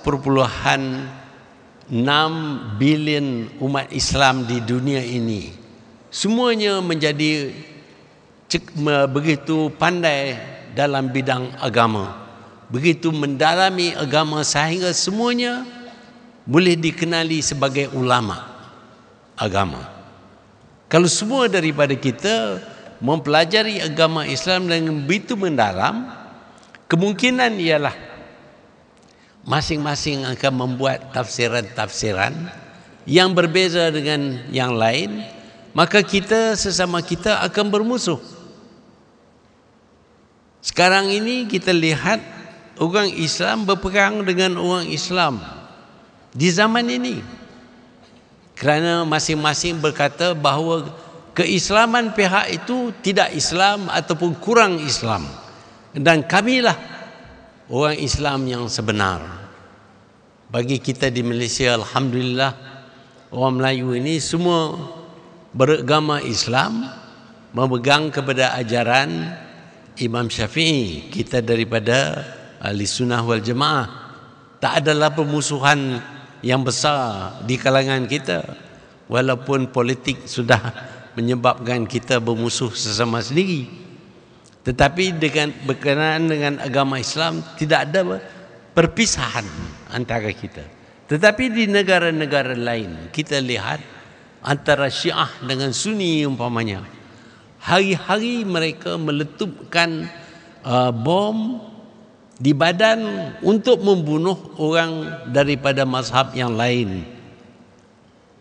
bilion umat Islam di dunia ini semuanya menjadi begitu pandai dalam bidang agama, begitu mendalami agama sehingga semuanya boleh dikenali sebagai ulama agama. Kalau semua daripada kita mempelajari agama Islam dengan begitu mendalam, kemungkinan ialah masing-masing akan membuat tafsiran-tafsiran yang berbeza dengan yang lain, maka kita sesama kita akan bermusuh. Sekarang ini kita lihat orang Islam berperang dengan orang Islam di zaman ini, kerana masing-masing berkata bahawa keislaman pihak itu tidak Islam ataupun kurang Islam, dan kamilah orang Islam yang sebenar. Bagi kita di Malaysia, alhamdulillah, orang Melayu ini semua beragama Islam, memegang kepada ajaran Imam Syafi'i. Kita daripada Ahli Sunnah wal Jamaah. Tak adalah permusuhan yang besar di kalangan kita, walaupun politik sudah menyebabkan kita bermusuh sesama sendiri. Tetapi berkenaan dengan agama Islam tidak ada perpisahan antara kita. Tetapi di negara-negara lain kita lihat antara Syiah dengan Sunni umpamanya, hari-hari mereka meletupkan bom di badan untuk membunuh orang daripada mazhab yang lain.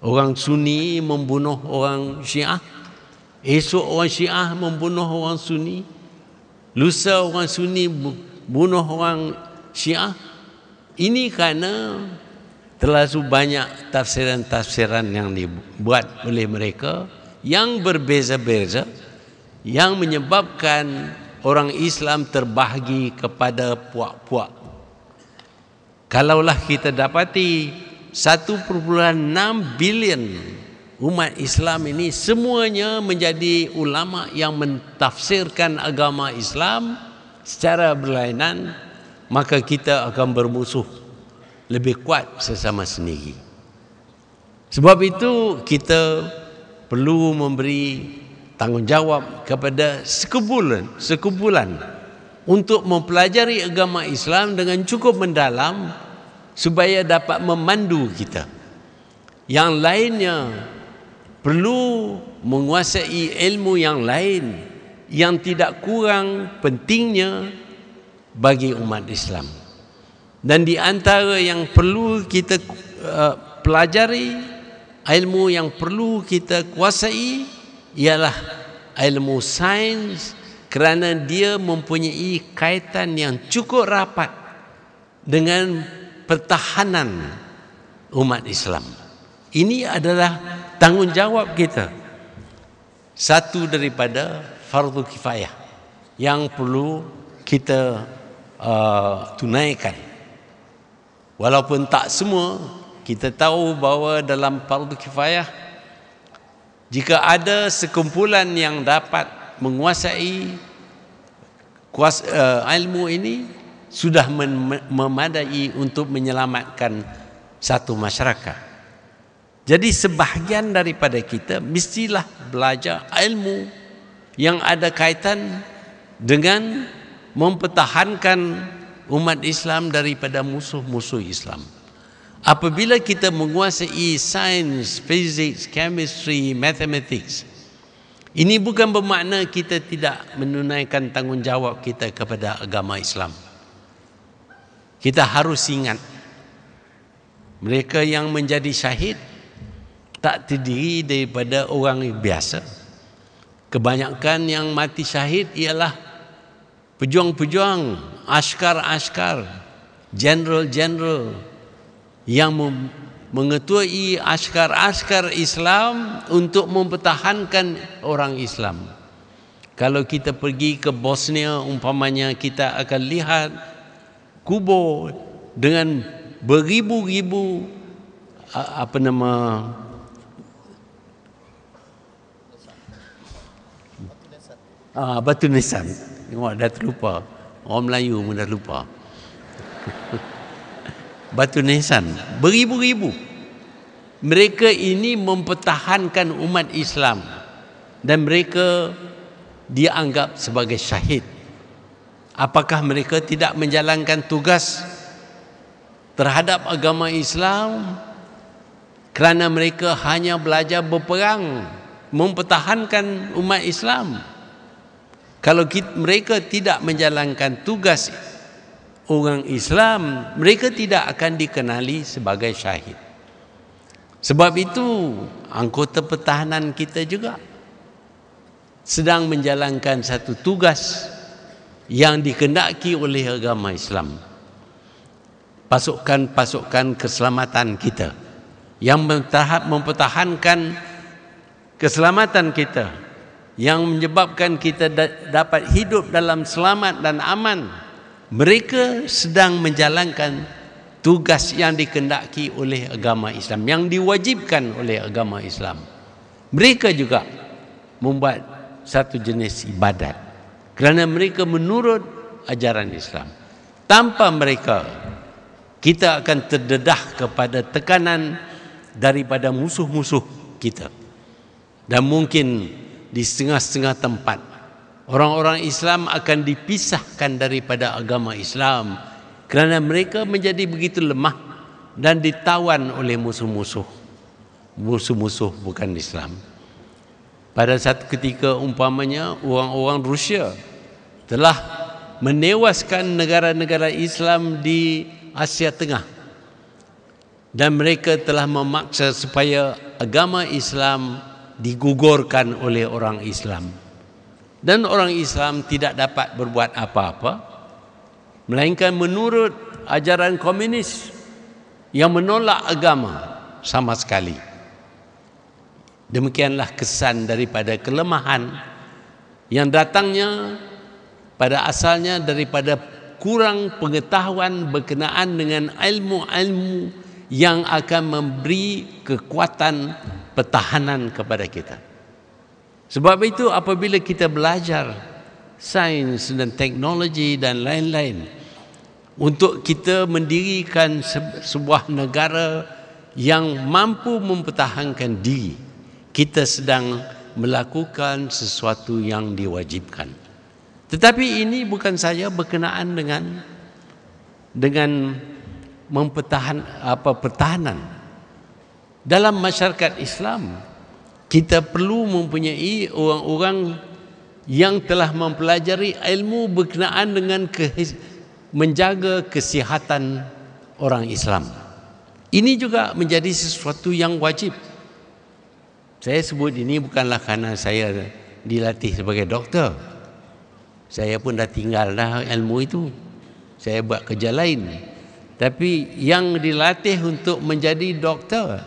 Orang Sunni membunuh orang Syiah, esok orang Syiah membunuh orang Sunni, lusa orang Sunni bunuh orang Syiah. Ini kerana terlalu banyak tafsiran-tafsiran yang dibuat oleh mereka yang berbeza-beza, yang menyebabkan orang Islam terbahagi kepada puak-puak. Kalaulah kita dapati 1.6 bilion umat Islam ini semuanya menjadi ulama yang mentafsirkan agama Islam secara berlainan, maka kita akan bermusuh lebih kuat sesama sendiri. Sebab itu kita perlu memberi tanggungjawab kepada sekumpulan untuk mempelajari agama Islam dengan cukup mendalam supaya dapat memandu kita. Yang lainnya perlu menguasai ilmu yang lain yang tidak kurang pentingnya bagi umat Islam. Dan di antara yang perlu kita pelajari, ilmu yang perlu kita kuasai ialah ilmu sains, kerana dia mempunyai kaitan yang cukup rapat dengan pertahanan umat Islam. Ini adalah tanggungjawab kita, satu daripada fardu kifayah yang perlu kita tunaikan. Walaupun tak semua, kita tahu bahawa dalam fardu kifayah, jika ada sekumpulan yang dapat menguasai ilmu ini, sudah memadai untuk menyelamatkan satu masyarakat. Jadi sebahagian daripada kita mestilah belajar ilmu yang ada kaitan dengan mempertahankan umat Islam daripada musuh-musuh Islam. Apabila kita menguasai sains, physics, chemistry, mathematics, ini bukan bermakna kita tidak menunaikan tanggungjawab kita kepada agama Islam. Kita harus ingat, mereka yang menjadi syahid tak terdiri daripada orang biasa. Kebanyakan yang mati syahid ialah pejuang-pejuang, askar-askar, general-general yang mengetuai askar-askar Islam untuk mempertahankan orang Islam. Kalau kita pergi ke Bosnia umpamanya, kita akan lihat kubur dengan beribu-ribu batu nisan. Tengok, dah terlupa. Orang Melayu pun dah lupa. Batu nisan, beribu-ribu. Mereka ini mempertahankan umat Islam dan mereka dianggap sebagai syahid. Apakah mereka tidak menjalankan tugas terhadap agama Islam kerana mereka hanya belajar berperang, mempertahankan umat Islam? Kalau mereka tidak menjalankan tugas orang Islam, mereka tidak akan dikenali sebagai syahid. Sebab itu anggota pertahanan kita juga sedang menjalankan satu tugas yang dikehendaki oleh agama Islam. Pasukan-pasukan keselamatan kita yang mempertahankan keselamatan kita, yang menyebabkan kita dapat hidup dalam selamat dan aman. Mereka sedang menjalankan tugas yang dikehendaki oleh agama Islam, yang diwajibkan oleh agama Islam. Mereka juga membuat satu jenis ibadat kerana mereka menurut ajaran Islam. Tanpa mereka, kita akan terdedah kepada tekanan daripada musuh-musuh kita. Dan mungkin di setengah-setengah tempat orang-orang Islam akan dipisahkan daripada agama Islam kerana mereka menjadi begitu lemah dan ditawan oleh musuh-musuh. Musuh-musuh bukan Islam. Pada satu ketika umpamanya orang-orang Rusia telah menewaskan negara-negara Islam di Asia Tengah, dan mereka telah memaksa supaya agama Islam digugurkan oleh orang Islam, dan orang Islam tidak dapat berbuat apa-apa melainkan menurut ajaran komunis yang menolak agama sama sekali. Demikianlah kesan daripada kelemahan yang datangnya pada asalnya daripada kurang pengetahuan berkenaan dengan ilmu-ilmu yang akan memberi kekuatan pertahanan kepada kita. Sebab itu apabila kita belajar sains dan teknologi dan lain-lain untuk kita mendirikan sebuah negara yang mampu mempertahankan diri, kita sedang melakukan sesuatu yang diwajibkan. Tetapi ini bukan saja berkenaan dengan pertahanan. Dalam masyarakat Islam, kita perlu mempunyai orang-orang yang telah mempelajari ilmu berkenaan dengan menjaga kesihatan orang Islam. Ini juga menjadi sesuatu yang wajib. Saya sebut ini bukanlah kerana saya dilatih sebagai doktor. Saya pun dah tinggal dah ilmu itu. Saya buat kerja lain. Tapi yang dilatih untuk menjadi doktor,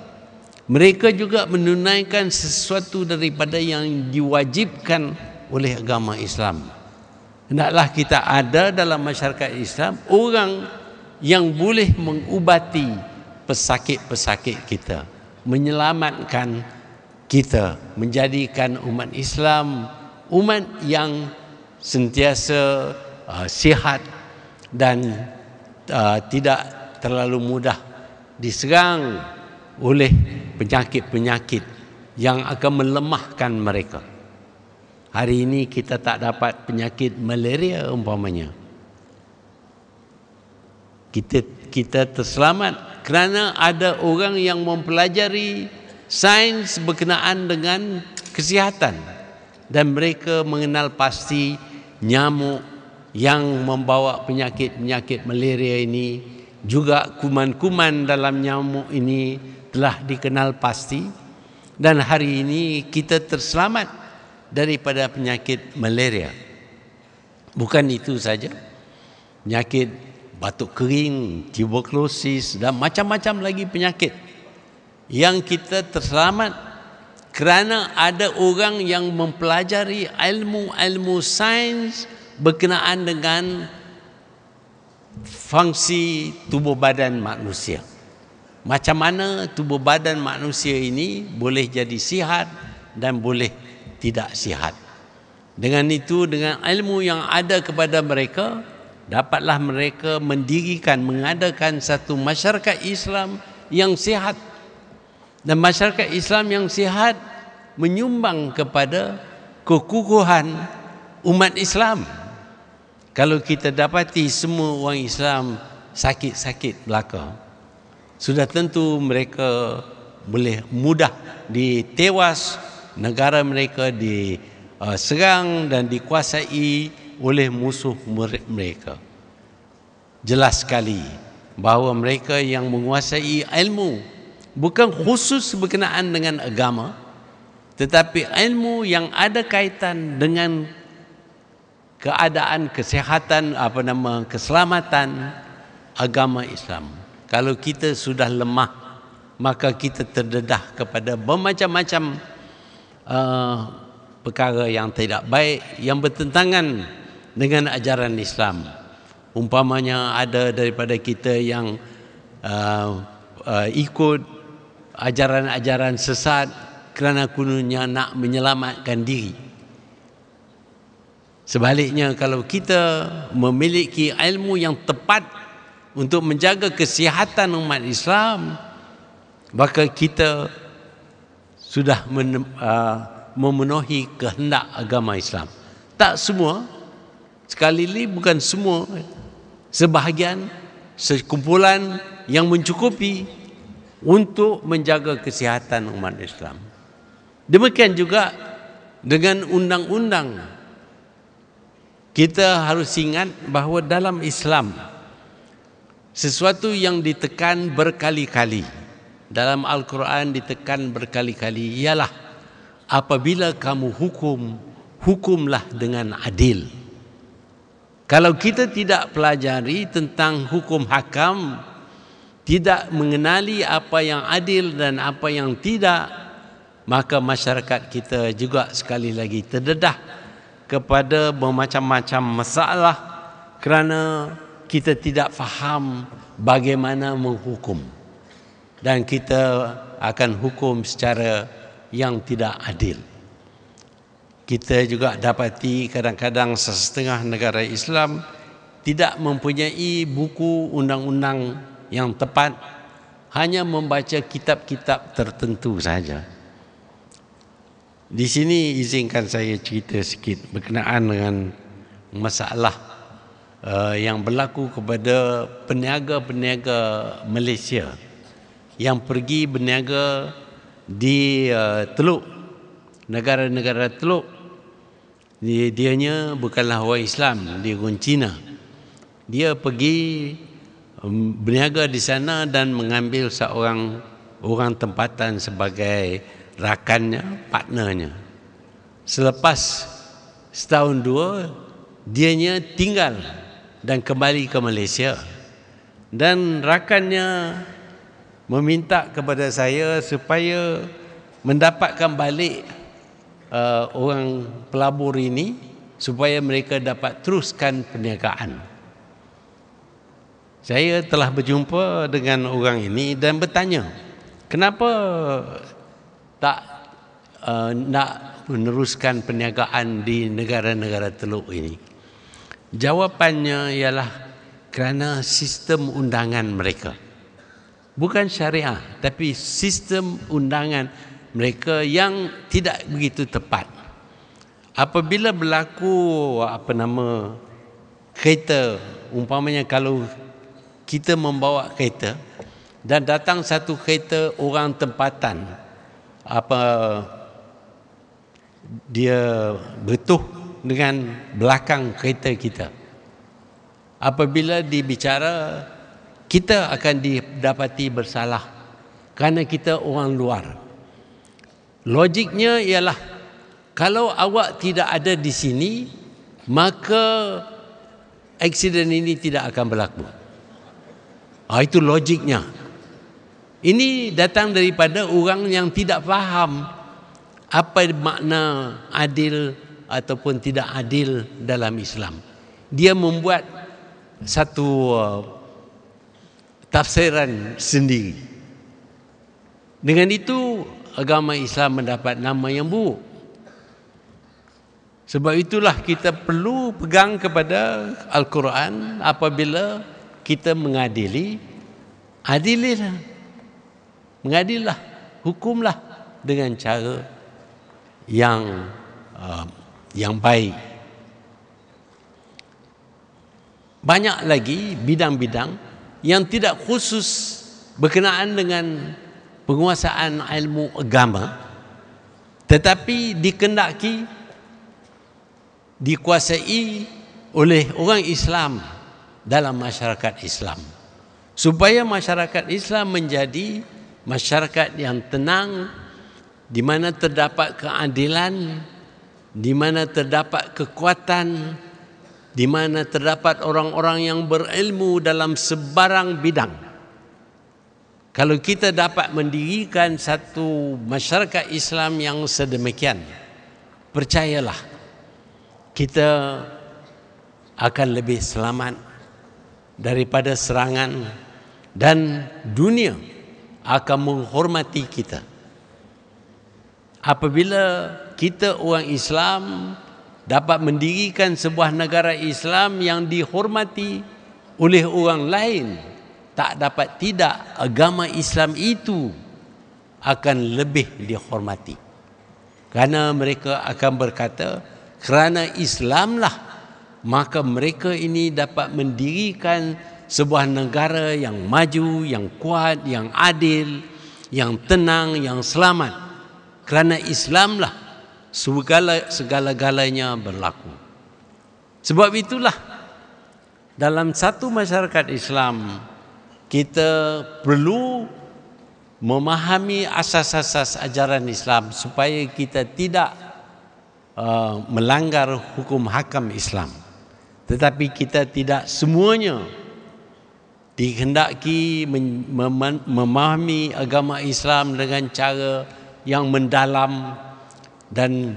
mereka juga menunaikan sesuatu daripada yang diwajibkan oleh agama Islam. Hendaklah kita ada dalam masyarakat Islam orang yang boleh mengubati pesakit-pesakit kita, menyelamatkan kita, menjadikan umat Islam umat yang sentiasa sihat dan tidak terlalu mudah diserang oleh penyakit-penyakit yang akan melemahkan mereka. Hari ini kita tak dapat penyakit malaria umpamanya. Kita terselamat kerana ada orang yang mempelajari sains berkenaan dengan kesihatan, dan mereka mengenal pasti nyamuk yang membawa penyakit-penyakit malaria ini, juga kuman-kuman dalam nyamuk ini telah dikenal pasti, dan hari ini kita terselamat daripada penyakit malaria. Bukan itu saja, penyakit batuk kering, tuberkulosis dan macam-macam lagi penyakit yang kita terselamat kerana ada orang yang mempelajari ilmu-ilmu sains berkenaan dengan fungsi tubuh badan manusia. Macam mana tubuh badan manusia ini boleh jadi sihat dan boleh tidak sihat. Dengan itu, dengan ilmu yang ada kepada mereka, dapatlah mereka mengadakan satu masyarakat Islam yang sihat. Dan masyarakat Islam yang sihat menyumbang kepada kekukuhan umat Islam. Kalau kita dapati semua orang Islam sakit-sakit belaka, sudah tentu mereka boleh mudah ditewas, negara mereka diserang dan dikuasai oleh musuh mereka. Jelas sekali bahawa mereka yang menguasai ilmu bukan khusus berkenaan dengan agama, tetapi ilmu yang ada kaitan dengan keadaan kesihatan, keselamatan agama Islam. Kalau kita sudah lemah, maka kita terdedah kepada bermacam-macam perkara yang tidak baik, yang bertentangan dengan ajaran Islam. Umpamanya ada daripada kita yang ikut ajaran-ajaran sesat kerana kononnya nak menyelamatkan diri. Sebaliknya, kalau kita memiliki ilmu yang tepat untuk menjaga kesihatan umat Islam, maka kita sudah memenuhi kehendak agama Islam. Tak semua, sekali lagi bukan semua, sebahagian, sekumpulan yang mencukupi untuk menjaga kesihatan umat Islam. Demikian juga dengan undang-undang. Kita harus ingat bahawa dalam Islam, sesuatu yang ditekan berkali-kali, dalam Al-Quran ditekan berkali-kali, ialah apabila kamu hukum, hukumlah dengan adil. Kalau kita tidak pelajari tentang hukum hakam, tidak mengenali apa yang adil dan apa yang tidak, maka masyarakat kita juga sekali lagi terdedah kepada bermacam-macam masalah kerana kita tidak faham bagaimana menghukum, dan kita akan hukum secara yang tidak adil. Kita juga dapati kadang-kadang sesetengah negara Islam tidak mempunyai buku undang-undang yang tepat, hanya membaca kitab-kitab tertentu saja. Di sini izinkan saya cerita sikit berkenaan dengan masalah yang berlaku kepada peniaga-peniaga Malaysia yang pergi berniaga di Teluk, negara-negara Teluk. Dianya bukanlah orang Islam, dia orang Cina. Dia pergi berniaga di sana dan mengambil seorang orang tempatan sebagai rakannya, partnernya. Selepas setahun dua, dianya tinggal dan kembali ke Malaysia, dan rakannya meminta kepada saya supaya mendapatkan balik orang pelabur ini supaya mereka dapat teruskan perniagaan. Saya telah berjumpa dengan orang ini dan bertanya, kenapa tak nak meneruskan perniagaan di negara-negara Teluk ini? Jawapannya ialah kerana sistem undangan mereka. Bukan syariah, tapi sistem undangan mereka yang tidak begitu tepat. Apabila berlaku kereta, umpamanya kalau kita membawa kereta dan datang satu kereta orang tempatan, dia bertuh dengan belakang kereta kita. Apabila dibicara, kita akan didapati bersalah kerana kita orang luar. Logiknya ialah kalau awak tidak ada di sini, maka aksiden ini tidak akan berlaku. Itu logiknya. Ini datang daripada orang yang tidak faham apa makna adil ataupun tidak adil dalam Islam. Dia membuat satu tafsiran sendiri. Dengan itu agama Islam mendapat nama yang buruk. Sebab itulah kita perlu pegang kepada Al-Quran apabila kita mengadili, adililah, mengadillah, hukumlah dengan cara yang baik. Banyak lagi bidang-bidang yang tidak khusus berkenaan dengan penguasaan ilmu agama, tetapi dikuasai oleh orang Islam dalam masyarakat Islam, supaya masyarakat Islam menjadi masyarakat yang tenang, di mana terdapat keadilan, di mana terdapat kekuatan, di mana terdapat orang-orang yang berilmu dalam sebarang bidang. Kalau kita dapat mendirikan satu masyarakat Islam yang sedemikian, percayalah, kita akan lebih selamat daripada serangan, dan dunia akan menghormati kita. Apabila kita orang Islam dapat mendirikan sebuah negara Islam yang dihormati oleh orang lain, tak dapat tidak agama Islam itu akan lebih dihormati. Kerana mereka akan berkata, kerana Islamlah maka mereka ini dapat mendirikan sebuah negara yang maju, yang kuat, yang adil, yang tenang, yang selamat. Kerana Islamlah segala-galanya berlaku. Sebab itulah dalam satu masyarakat Islam kita perlu memahami asas-asas ajaran Islam supaya kita tidak melanggar hukum hakam Islam. Tetapi kita tidak semuanya dikehendaki memahami agama Islam dengan cara yang mendalam, dan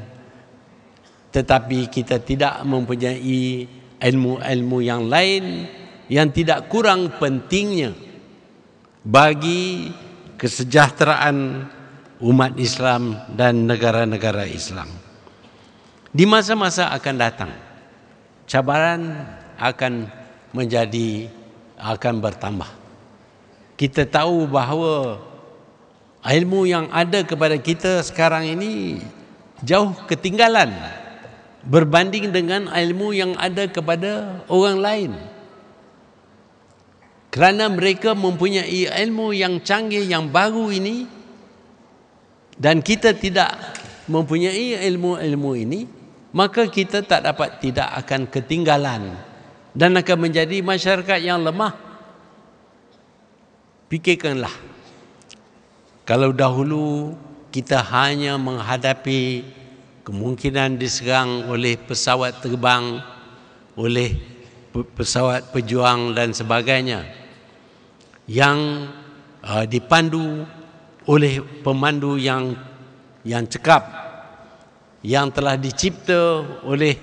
tetapi kita tidak mempunyai ilmu-ilmu yang lain yang tidak kurang pentingnya bagi kesejahteraan umat Islam dan negara-negara Islam. Di masa-masa akan datang, cabaran akan bertambah. Kita tahu bahawa ilmu yang ada kepada kita sekarang ini jauh ketinggalan berbanding dengan ilmu yang ada kepada orang lain. Kerana mereka mempunyai ilmu yang canggih, yang baru ini, dan kita tidak mempunyai ilmu-ilmu ini, maka kita tak dapat tidak akan ketinggalan dan akan menjadi masyarakat yang lemah. Fikirkanlah, kalau dahulu kita hanya menghadapi kemungkinan diserang oleh pesawat terbang, oleh pesawat pejuang dan sebagainya, yang dipandu oleh pemandu yang cekap, yang telah dicipta oleh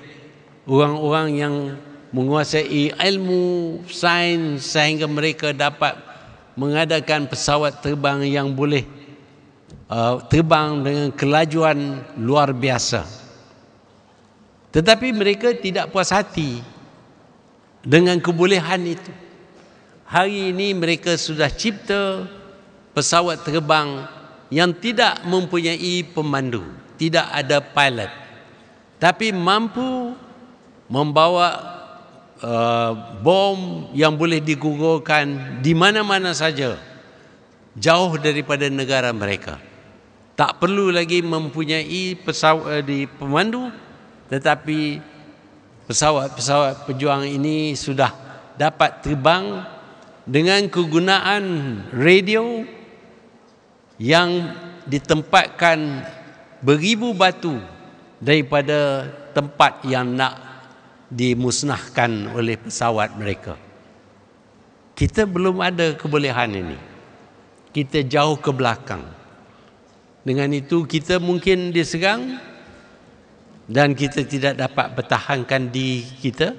orang-orang yang menguasai ilmu sains sehingga mereka dapat mengadakan pesawat terbang yang boleh terbang dengan kelajuan luar biasa. Tetapi mereka tidak puas hati dengan kebolehan itu. Hari ini mereka sudah cipta pesawat terbang yang tidak mempunyai pemandu, tidak ada pilot, tapi mampu membawa bom yang boleh digugurkan di mana-mana saja, jauh daripada negara mereka. Tak perlu lagi mempunyai pesawat di pemandu, tetapi pesawat-pesawat pejuang ini sudah dapat terbang dengan kegunaan radio yang ditempatkan beribu batu daripada tempat yang nak dimusnahkan oleh pesawat mereka. Kita belum ada kebolehan ini. Kita jauh ke belakang. Dengan itu kita mungkin diserang dan kita tidak dapat pertahankan diri kita.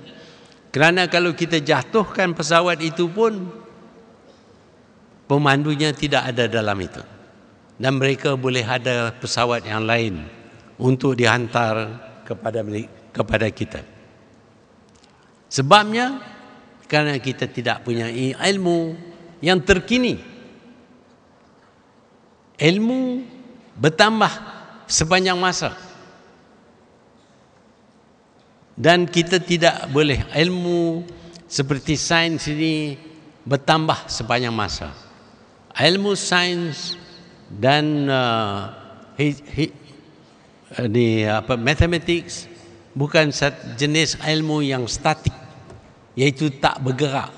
Kerana kalau kita jatuhkan pesawat itu pun, pemandunya tidak ada dalam itu. Dan mereka boleh ada pesawat yang lain untuk dihantar kepada kita. Sebabnya kerana kita tidak punya ilmu yang terkini. Ilmu bertambah sepanjang masa. Dan kita tidak boleh ilmu seperti sains ini bertambah sepanjang masa. Ilmu sains dan mathematics bukan jenis ilmu yang statik, iaitu tak bergerak.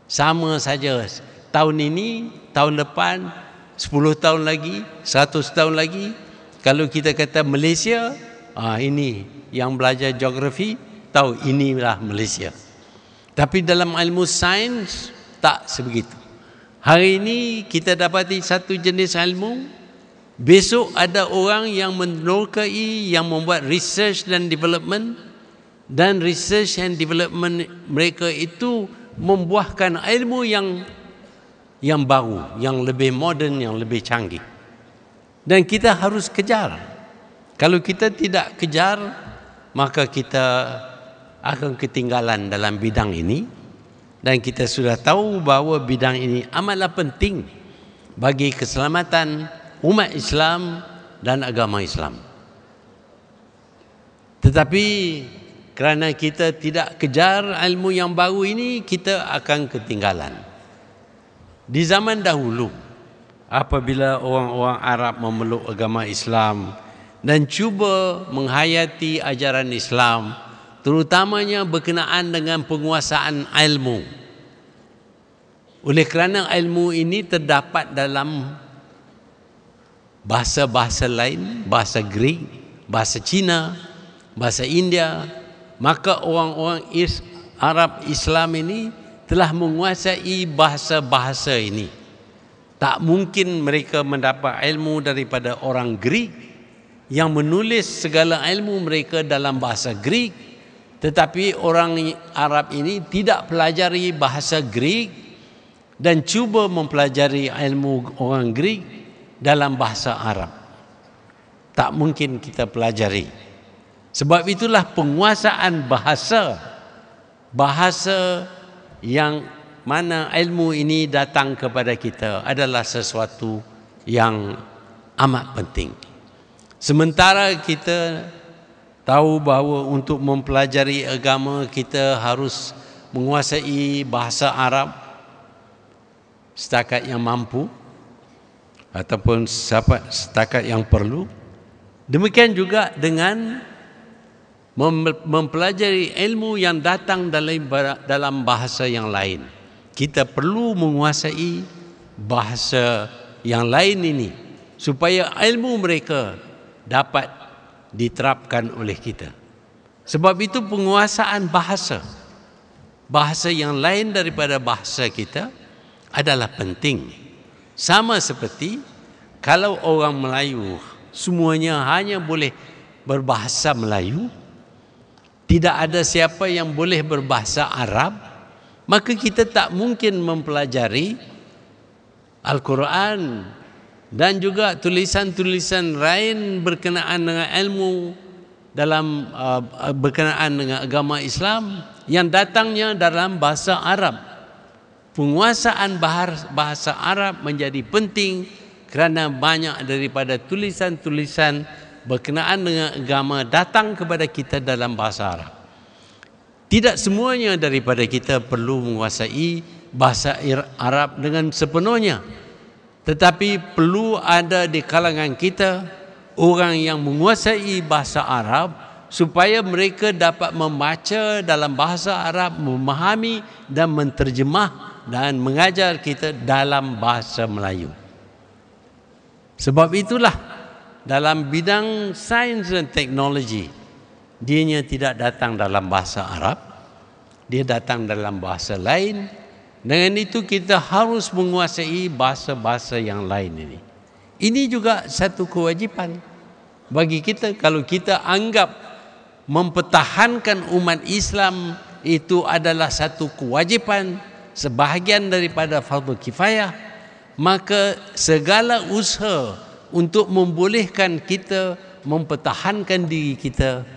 Sama saja tahun ini, tahun depan, 10 tahun lagi, 100 tahun lagi. Kalau kita kata Malaysia, ini yang belajar geografi tahu inilah Malaysia. Tapi dalam ilmu sains tak sebegitu. Hari ini kita dapati satu jenis ilmu, besok ada orang yang menerokai, yang membuat research dan development, dan research and development mereka itu membuahkan ilmu yang baru, yang lebih moden, yang lebih canggih. Dan kita harus kejar. Kalau kita tidak kejar, maka kita akan ketinggalan dalam bidang ini. Dan kita sudah tahu bahawa bidang ini amatlah penting bagi keselamatan umat Islam dan agama Islam. Tetapi kerana kita tidak kejar ilmu yang baru ini, kita akan ketinggalan. Di zaman dahulu, apabila orang-orang Arab memeluk agama Islam dan cuba menghayati ajaran Islam, terutamanya berkenaan dengan penguasaan ilmu. Oleh kerana ilmu ini terdapat dalam bahasa-bahasa lain, bahasa Greek, bahasa Cina, bahasa India, maka orang-orang Arab Islam ini telah menguasai bahasa-bahasa ini. Tak mungkin mereka mendapat ilmu daripada orang Greek yang menulis segala ilmu mereka dalam bahasa Greek. Tetapi orang Arab ini tidak pelajari bahasa Greek dan cuba mempelajari ilmu orang Greek dalam bahasa Arab. Tak mungkin kita pelajari. Sebab itulah penguasaan bahasa yang mana ilmu ini datang kepada kita adalah sesuatu yang amat penting. Sementara kita tahu bahawa untuk mempelajari agama kita harus menguasai bahasa Arab setakat yang mampu ataupun setakat yang perlu. Demikian juga dengan mempelajari ilmu yang datang dalam bahasa yang lain. Kita perlu menguasai bahasa yang lain ini supaya ilmu mereka dapat diterapkan oleh kita. Sebab itu penguasaan bahasa yang lain daripada bahasa kita adalah penting. Sama seperti kalau orang Melayu semuanya hanya boleh berbahasa Melayu, tidak ada siapa yang boleh berbahasa Arab, maka kita tak mungkin mempelajari Al-Quran dan juga tulisan-tulisan lain berkenaan dengan ilmu dalam berkenaan dengan agama Islam yang datangnya dalam bahasa Arab. Penguasaan bahasa Arab menjadi penting kerana banyak daripada tulisan-tulisan berkenaan dengan agama datang kepada kita dalam bahasa Arab. Tidak semuanya daripada kita perlu menguasai bahasa Arab dengan sepenuhnya. Tetapi perlu ada di kalangan kita orang yang menguasai bahasa Arab supaya mereka dapat membaca dalam bahasa Arab, memahami dan menterjemah dan mengajar kita dalam bahasa Melayu. Sebab itulah dalam bidang sains dan teknologi, dianya tidak datang dalam bahasa Arab, dia datang dalam bahasa lain. Dengan itu kita harus menguasai bahasa-bahasa yang lain ini. Ini juga satu kewajipan bagi kita. Kalau kita anggap mempertahankan umat Islam itu adalah satu kewajipan, sebahagian daripada fardu kifayah, maka segala usaha untuk membolehkan kita mempertahankan diri kita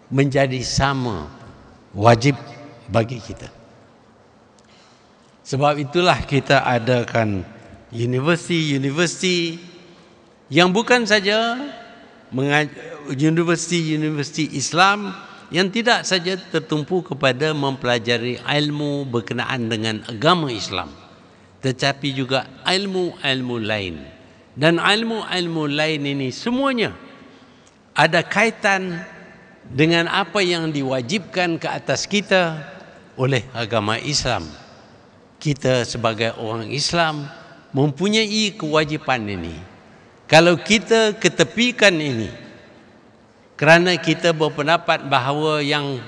menjadi sama wajib bagi kita. Sebab itulah kita adakan universiti-universiti yang bukan saja universiti-universiti Islam yang tidak saja tertumpu kepada mempelajari ilmu berkenaan dengan agama Islam, tetapi juga ilmu-ilmu lain. Dan ilmu-ilmu lain ini semuanya ada kaitan dengan apa yang diwajibkan ke atas kita oleh agama Islam. Kita sebagai orang Islam mempunyai kewajipan ini. Kalau kita ketepikan ini kerana kita berpendapat bahawa yang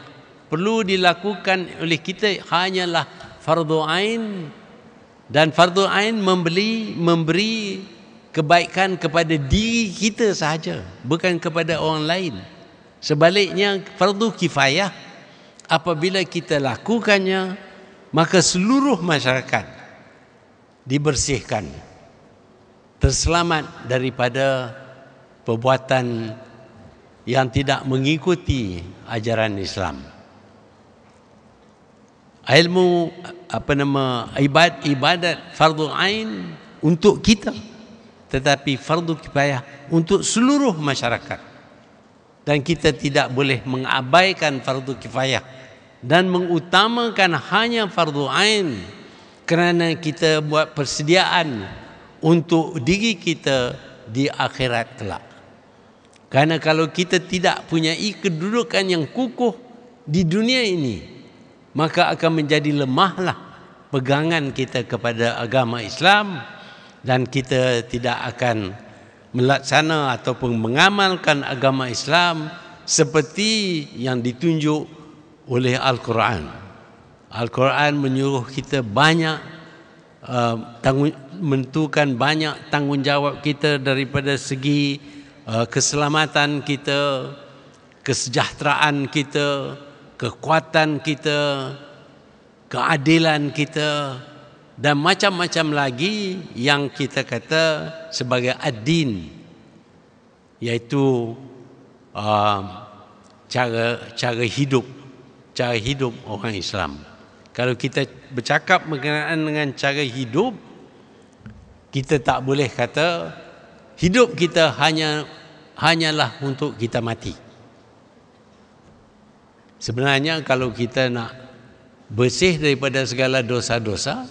perlu dilakukan oleh kita hanyalah fardu ain, dan fardu ain memberi kebaikan kepada diri kita sahaja, bukan kepada orang lain. Sebaliknya fardu kifayah, apabila kita lakukannya, maka seluruh masyarakat dibersihkan, terselamat daripada perbuatan yang tidak mengikuti ajaran Islam. Ilmu ibadat fardu ain untuk kita, tetapi fardu kifayah untuk seluruh masyarakat. Dan kita tidak boleh mengabaikan fardu kifayah dan mengutamakan hanya fardu ain kerana kita buat persediaan untuk diri kita di akhirat kelak. Karena kalau kita tidak punyai kedudukan yang kukuh di dunia ini, maka akan menjadi lemahlah pegangan kita kepada agama Islam, dan kita tidak akan melaksana ataupun mengamalkan agama Islam seperti yang ditunjuk oleh Al-Quran. Al-Quran menyuruh kita banyak menentukan banyak tanggungjawab kita daripada segi keselamatan kita, kesejahteraan kita, kekuatan kita, keadilan kita, dan macam-macam lagi yang kita kata sebagai ad-din, iaitu cara hidup orang Islam. Kalau kita bercakap berkenaan dengan cara hidup, kita tak boleh kata hidup kita hanyalah untuk kita mati. Sebenarnya kalau kita nak bersih daripada segala dosa-dosa,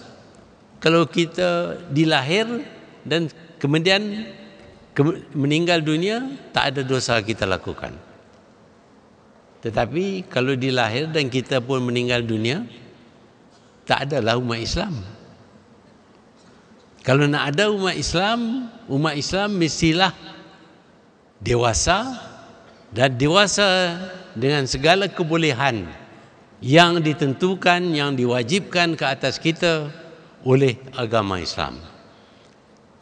kalau kita dilahir dan kemudian meninggal dunia, tak ada dosa kita lakukan. Tetapi kalau dilahir dan kita pun meninggal dunia, tak adalah umat Islam. Kalau nak ada umat Islam mestilah dewasa, dan dewasa dengan segala kebolehan yang ditentukan, yang diwajibkan ke atas kita oleh agama Islam.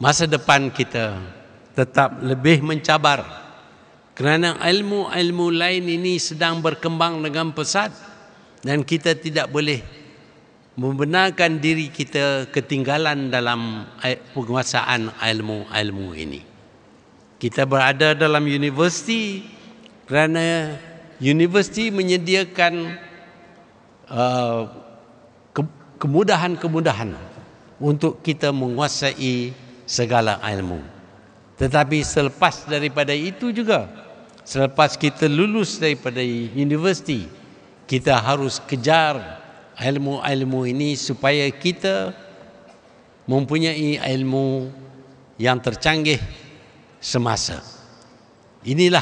Masa depan kita tetap lebih mencabar kerana ilmu-ilmu lain ini sedang berkembang dengan pesat, dan kita tidak boleh membenarkan diri kita ketinggalan dalam penguasaan ilmu-ilmu ini. Kita berada dalam universiti kerana universiti menyediakan kemudahan-kemudahan untuk kita menguasai segala ilmu. Tetapi selepas daripada itu juga, selepas kita lulus daripada universiti, kita harus kejar ilmu-ilmu ini supaya kita mempunyai ilmu yang tercanggih semasa. Inilah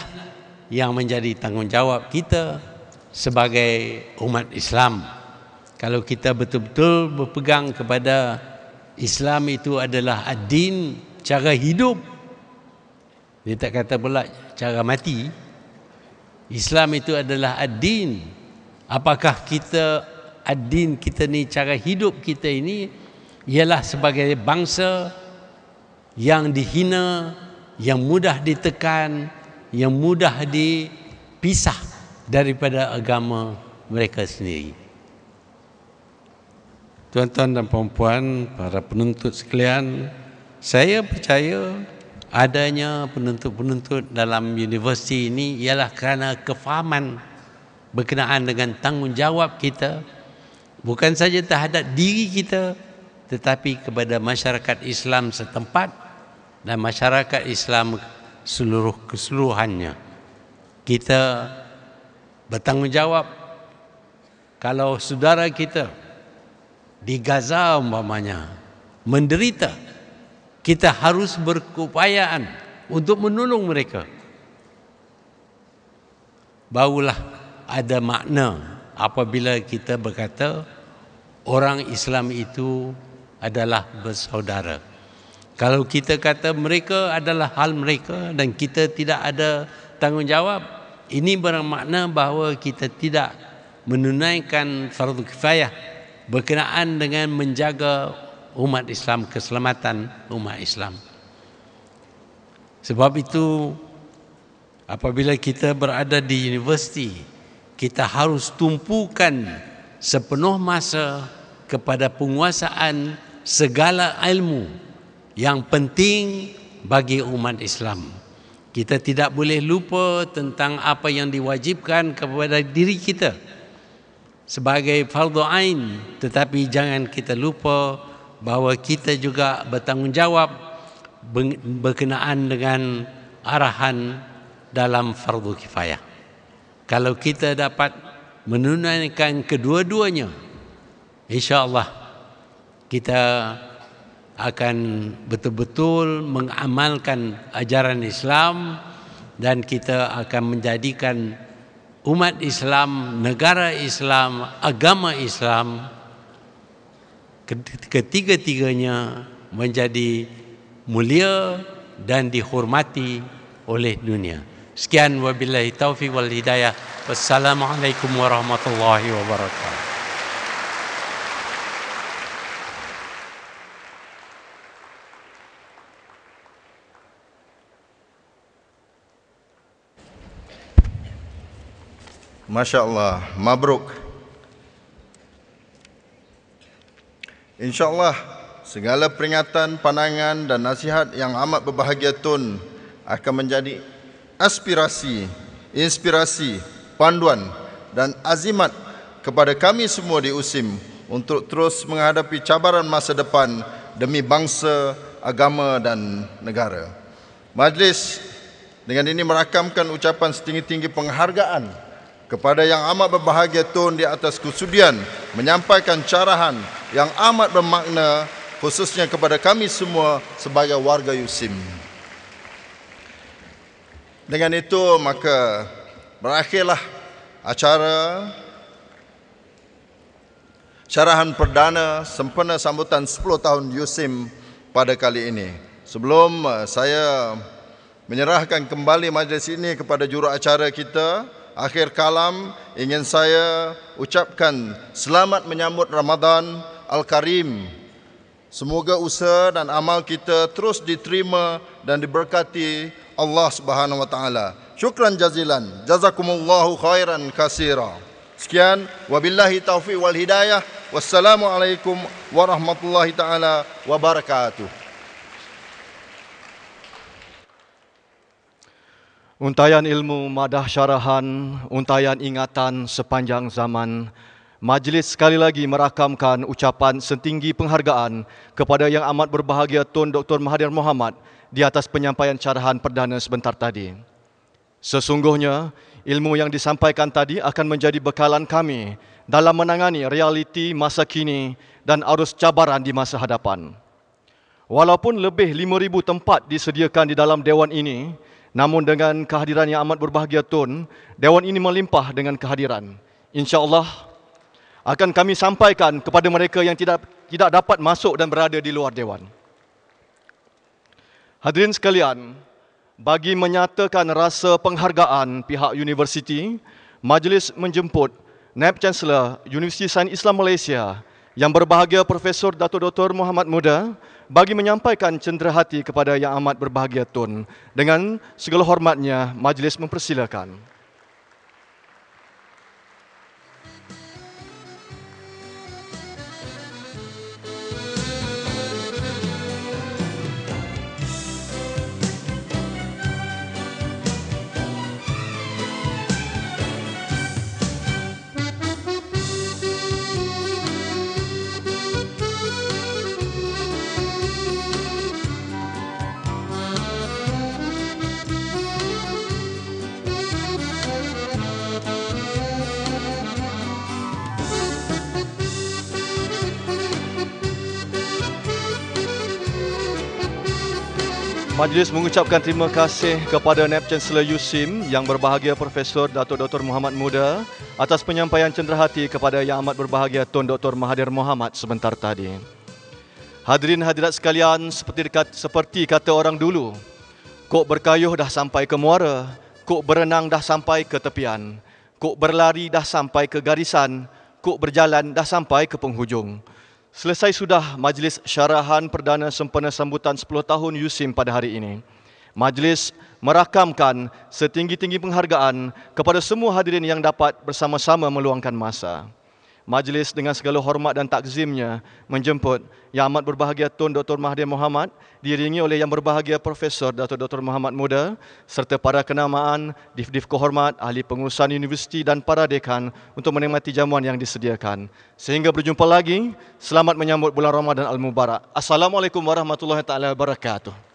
yang menjadi tanggungjawab kita sebagai umat Islam. Kalau kita betul-betul berpegang kepada Islam itu adalah ad-din, cara hidup. Dia tak kata pula cara mati. Islam itu adalah ad-din. Apakah kita ad-din kita ni, cara hidup kita ini ialah sebagai bangsa yang dihina, yang mudah ditekan, yang mudah dipisah daripada agama mereka sendiri. Tuan-tuan dan puan-puan, para penuntut sekalian, Saya percaya adanya penuntut-penuntut dalam universiti ini ialah kerana kefahaman berkenaan dengan tanggungjawab kita, bukan saja terhadap diri kita, tetapi kepada masyarakat Islam setempat dan masyarakat Islam keseluruhannya. Kita bertanggungjawab kalau saudara kita di Gaza umpamanya menderita, kita harus berkeupayaan untuk menolong mereka. Barulah ada makna apabila kita berkata orang Islam itu adalah bersaudara. Kalau kita kata mereka adalah hal mereka dan kita tidak ada tanggungjawab, ini bermakna bahawa kita tidak menunaikan fardu kifayah berkenaan dengan menjaga umat Islam, keselamatan umat Islam. Sebab itu apabila kita berada di universiti, kita harus tumpukan sepenuh masa kepada penguasaan segala ilmu yang penting bagi umat Islam. Kita tidak boleh lupa tentang apa yang diwajibkan kepada diri kita sebagai fardu ain, tetapi jangan kita lupa bahawa kita juga bertanggungjawab berkenaan dengan arahan dalam fardu kifayah. Kalau kita dapat menunaikan kedua-duanya, insya-Allah kita akan betul-betul mengamalkan ajaran Islam dan kita akan menjadikan umat Islam, negara Islam, agama Islam ketiga-tiganya menjadi mulia dan dihormati oleh dunia. Sekian, wabillahi taufiq wal hidayah. Wassalamualaikum warahmatullahi wabarakatuh. Masya Allah, mabruk. InsyaAllah segala peringatan, pandangan dan nasihat yang amat berbahagia Tun akan menjadi aspirasi, inspirasi, panduan dan azimat kepada kami semua di USIM untuk terus menghadapi cabaran masa depan demi bangsa, agama dan negara. Majlis dengan ini merakamkan ucapan setinggi-tinggi penghargaan kepada yang amat berbahagia Tun di atas kesudian menyampaikan carahan yang amat bermakna khususnya kepada kami semua sebagai warga USIM. Dengan itu maka berakhirlah acara syarahan perdana sempena sambutan 10 tahun USIM pada kali ini. Sebelum saya menyerahkan kembali majlis ini kepada juruacara kita, akhir kalam ingin saya ucapkan selamat menyambut Ramadan Al-Karim. Semoga usaha dan amal kita terus diterima dan diberkati Allah Subhanahu wa taala. Syukran jazilan. Jazakumullahu khairan katsira. Sekian, wabillahi taufiq wal hidayah. Wassalamualaikum warahmatullahi taala wabarakatuh. Untaian ilmu, madah syarahan, untaian ingatan sepanjang zaman. Majlis sekali lagi merakamkan ucapan setinggi penghargaan kepada yang amat berbahagia Tun Dr. Mahathir Mohamad di atas penyampaian carahan perdana sebentar tadi. Sesungguhnya, ilmu yang disampaikan tadi akan menjadi bekalan kami dalam menangani realiti masa kini dan arus cabaran di masa hadapan. Walaupun lebih 5,000 tempat disediakan di dalam dewan ini, namun dengan kehadiran yang amat berbahagia Tun, dewan ini melimpah dengan kehadiran. InsyaAllah akan kami sampaikan kepada mereka yang tidak dapat masuk dan berada di luar dewan. Hadirin sekalian, bagi menyatakan rasa penghargaan pihak universiti, majlis menjemput Naib Chancellor Universiti Sains Islam Malaysia yang berbahagia Profesor Dato' Dr. Muhammad Muda bagi menyampaikan cenderahati kepada yang amat berbahagia Tun. Dengan segala hormatnya, majlis mempersilakan. Majlis mengucapkan terima kasih kepada Naib Chancellor USIM yang berbahagia Profesor Datuk Dr. Muhammad Muda atas penyampaian cenderahati kepada Yang Amat Berbahagia Tun Dr. Mahathir Mohamad sebentar tadi. Hadirin hadirat sekalian, seperti kata orang dulu, kok berkayuh dah sampai ke muara, kok berenang dah sampai ke tepian, kok berlari dah sampai ke garisan, kok berjalan dah sampai ke penghujung. Selesai sudah majlis syarahan perdana sempena sambutan 10 tahun USIM pada hari ini. Majlis merakamkan setinggi-tinggi penghargaan kepada semua hadirin yang dapat bersama-sama meluangkan masa. Majlis dengan segala hormat dan takzimnya menjemput Yang Amat Berbahagia Tun Dr. Mahathir Mohamad diiringi oleh Yang Berbahagia Profesor Datuk Dr. Muhammad Muda serta para kenamaan, dif-dif kehormat, ahli pengurusan universiti dan para dekan untuk menikmati jamuan yang disediakan. Sehingga berjumpa lagi, selamat menyambut bulan Ramadan Al-Mubarak. Assalamualaikum warahmatullahi taala wabarakatuh.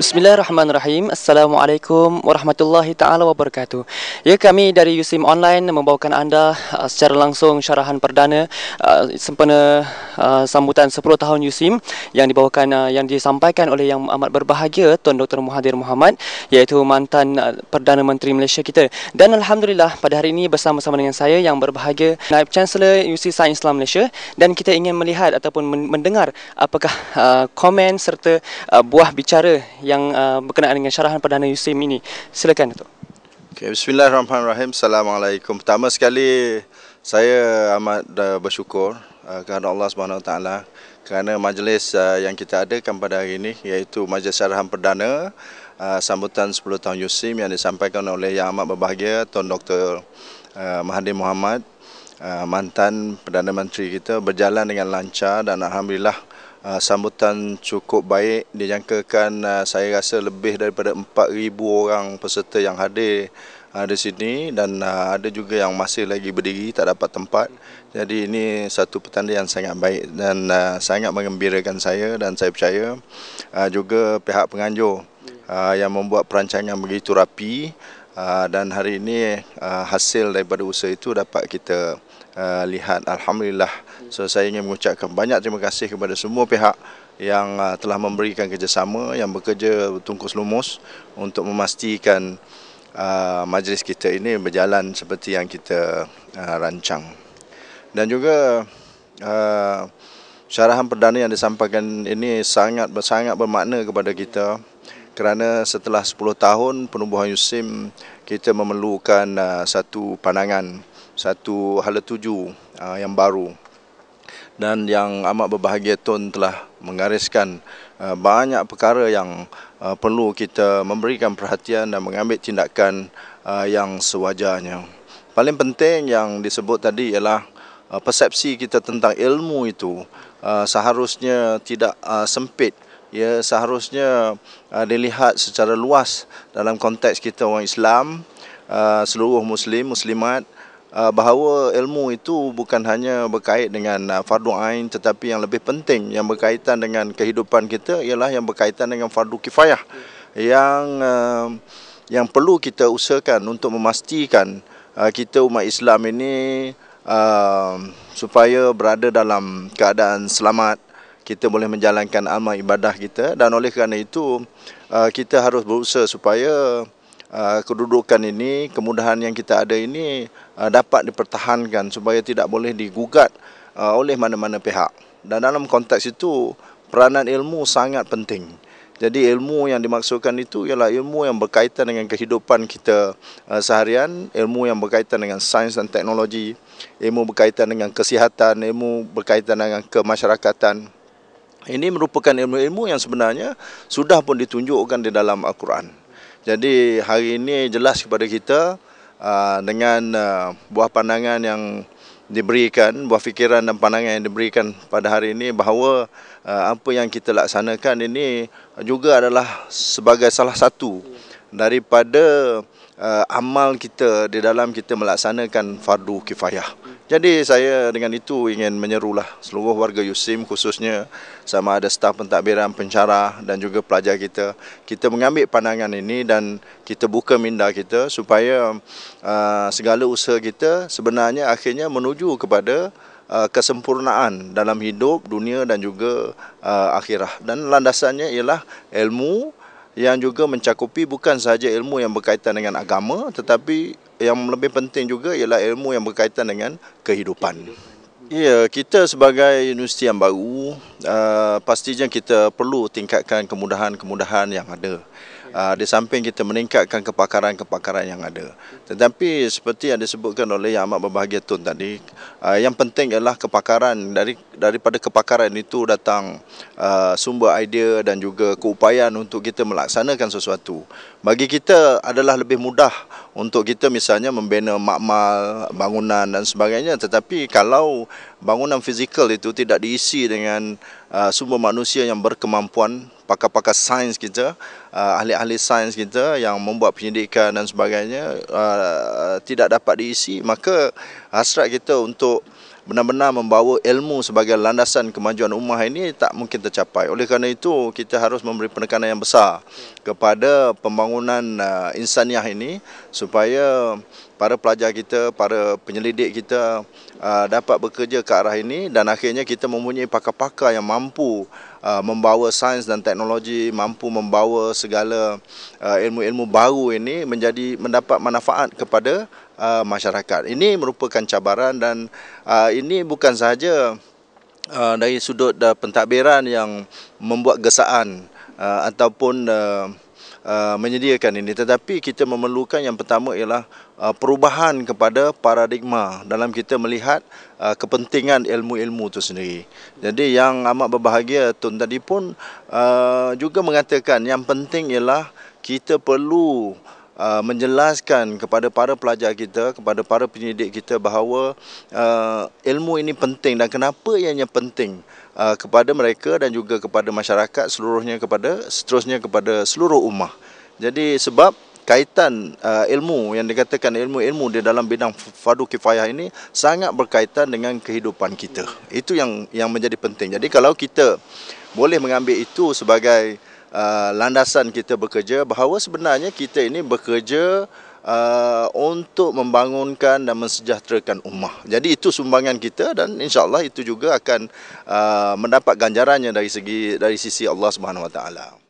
Bismillahirrahmanirrahim. Assalamualaikum warahmatullahi taala wabarakatuh. Ya, kami dari USIM Online membawakan anda secara langsung syarahan perdana sempena sambutan 10 tahun USIM yang dibawakan yang disampaikan oleh Yang Amat Berbahagia Tun Dr. Mahathir Mohamad, iaitu mantan Perdana Menteri Malaysia kita. Dan alhamdulillah pada hari ini bersama-sama dengan saya Yang Berbahagia Naib Chancellor Universiti Sains Islam Malaysia, dan kita ingin melihat ataupun mendengar apakah komen serta buah bicara yang berkenaan dengan syarahan perdana USIM ini. Silakan Datuk. Okay, Bismillahirrahmanirrahim. Assalamualaikum. Pertama sekali saya amat bersyukur kepada Allah SWT kerana majlis yang kita adakan pada hari ini, iaitu majlis syarahan perdana sambutan 10 tahun USIM yang disampaikan oleh Yang Amat Berbahagia Tun Dr. Mahathir Mohamad. mantan Perdana Menteri kita berjalan dengan lancar dan alhamdulillah sambutan cukup baik. Dijangkakan saya rasa lebih daripada 4,000 orang peserta yang hadir di sini dan ada juga yang masih lagi berdiri tak dapat tempat. Jadi ini satu petanda yang sangat baik dan sangat menggembirakan saya, dan saya percaya juga pihak penganjur yang membuat perancangan begitu rapi, dan hari ini hasil daripada usaha itu dapat kita lihat, alhamdulillah. So saya ingin mengucapkan banyak terima kasih kepada semua pihak yang telah memberikan kerjasama, yang bekerja bertungkus lumus untuk memastikan majlis kita ini berjalan seperti yang kita rancang. Dan juga syarahan perdana yang disampaikan ini sangat bermakna kepada kita, kerana setelah 10 tahun penubuhan USIM, kita memerlukan satu pandangan, satu hala tuju yang baru. Dan yang amat berbahagia Tun telah menggariskan banyak perkara yang perlu kita memberikan perhatian dan mengambil tindakan yang sewajarnya. Paling penting yang disebut tadi ialah persepsi kita tentang ilmu itu seharusnya tidak sempit. Ya, seharusnya dilihat secara luas dalam konteks kita orang Islam, seluruh Muslim, Muslimat, bahawa ilmu itu bukan hanya berkait dengan fardu ain, tetapi yang lebih penting yang berkaitan dengan kehidupan kita ialah yang berkaitan dengan fardu kifayah, yang perlu kita usahakan untuk memastikan kita umat Islam ini supaya berada dalam keadaan selamat, kita boleh menjalankan amal ibadah kita. Dan oleh kerana itu kita harus berusaha supaya kedudukan ini, kemudahan yang kita ada ini dapat dipertahankan supaya tidak boleh digugat oleh mana-mana pihak. Dan dalam konteks itu peranan ilmu sangat penting. Jadi ilmu yang dimaksudkan itu ialah ilmu yang berkaitan dengan kehidupan kita seharian, ilmu yang berkaitan dengan sains dan teknologi, ilmu berkaitan dengan kesihatan, ilmu berkaitan dengan kemasyarakatan. Ini merupakan ilmu-ilmu yang sebenarnya sudah pun ditunjukkan di dalam Al-Quran. Jadi hari ini jelas kepada kita dengan buah pandangan yang diberikan, buah fikiran dan pandangan yang diberikan pada hari ini, bahawa apa yang kita laksanakan ini juga adalah sebagai salah satu daripada amal kita di dalam kita melaksanakan fardu kifayah. Jadi saya dengan itu ingin menyerulah seluruh warga USIM, khususnya sama ada staf pentadbiran, pensyarah dan juga pelajar kita, kita mengambil pandangan ini dan kita buka minda kita supaya segala usaha kita sebenarnya akhirnya menuju kepada kesempurnaan dalam hidup, dunia dan juga akhirah. Dan landasannya ialah ilmu yang juga mencakupi bukan sahaja ilmu yang berkaitan dengan agama, tetapi yang lebih penting juga ialah ilmu yang berkaitan dengan kehidupan. Ya, kita sebagai universiti yang baru, pastinya kita perlu tingkatkan kemudahan-kemudahan yang ada. Di samping kita meningkatkan kepakaran-kepakaran yang ada. Tetapi seperti yang disebutkan oleh Yang Amat Berbahagia Tun tadi, yang penting ialah kepakaran. Daripada kepakaran itu datang sumber idea dan juga keupayaan untuk kita melaksanakan sesuatu. Bagi kita adalah lebih mudah untuk kita misalnya membina makmal, bangunan dan sebagainya. Tetapi kalau bangunan fizikal itu tidak diisi dengan sumber manusia yang berkemampuan, pakar-pakar sains kita, ahli-ahli sains kita yang membuat penyidikan dan sebagainya tidak dapat diisi, maka hasrat kita untuk benar-benar membawa ilmu sebagai landasan kemajuan ummah ini tak mungkin tercapai. Oleh kerana itu, kita harus memberi penekanan yang besar kepada pembangunan insaniah ini supaya para pelajar kita, para penyelidik kita dapat bekerja ke arah ini dan akhirnya kita mempunyai pakar-pakar yang mampu membawa sains dan teknologi, mampu membawa segala ilmu-ilmu baru ini mendapat manfaat kepada masyarakat. Ini merupakan cabaran dan ini bukan sahaja dari sudut pentadbiran yang membuat gesaan ataupun menyediakan ini, tetapi kita memerlukan yang pertama ialah perubahan kepada paradigma dalam kita melihat kepentingan ilmu-ilmu itu sendiri. Jadi yang amat berbahagia Tun tadi pun juga mengatakan yang penting ialah kita perlu menjelaskan kepada para pelajar kita, kepada para pendidik kita bahawa ilmu ini penting dan kenapa ianya penting kepada mereka dan juga kepada masyarakat seterusnya kepada seluruh ummah. Jadi sebab kaitan ilmu yang dikatakan ilmu di dalam bidang fardu kifayah ini sangat berkaitan dengan kehidupan kita. Itu yang menjadi penting. Jadi kalau kita boleh mengambil itu sebagai landasan kita bekerja, bahawa sebenarnya kita ini bekerja untuk membangunkan dan mensejahterakan ummah. Jadi itu sumbangan kita dan insya-Allah itu juga akan mendapat ganjarannya dari sisi Allah Subhanahu Wa Taala.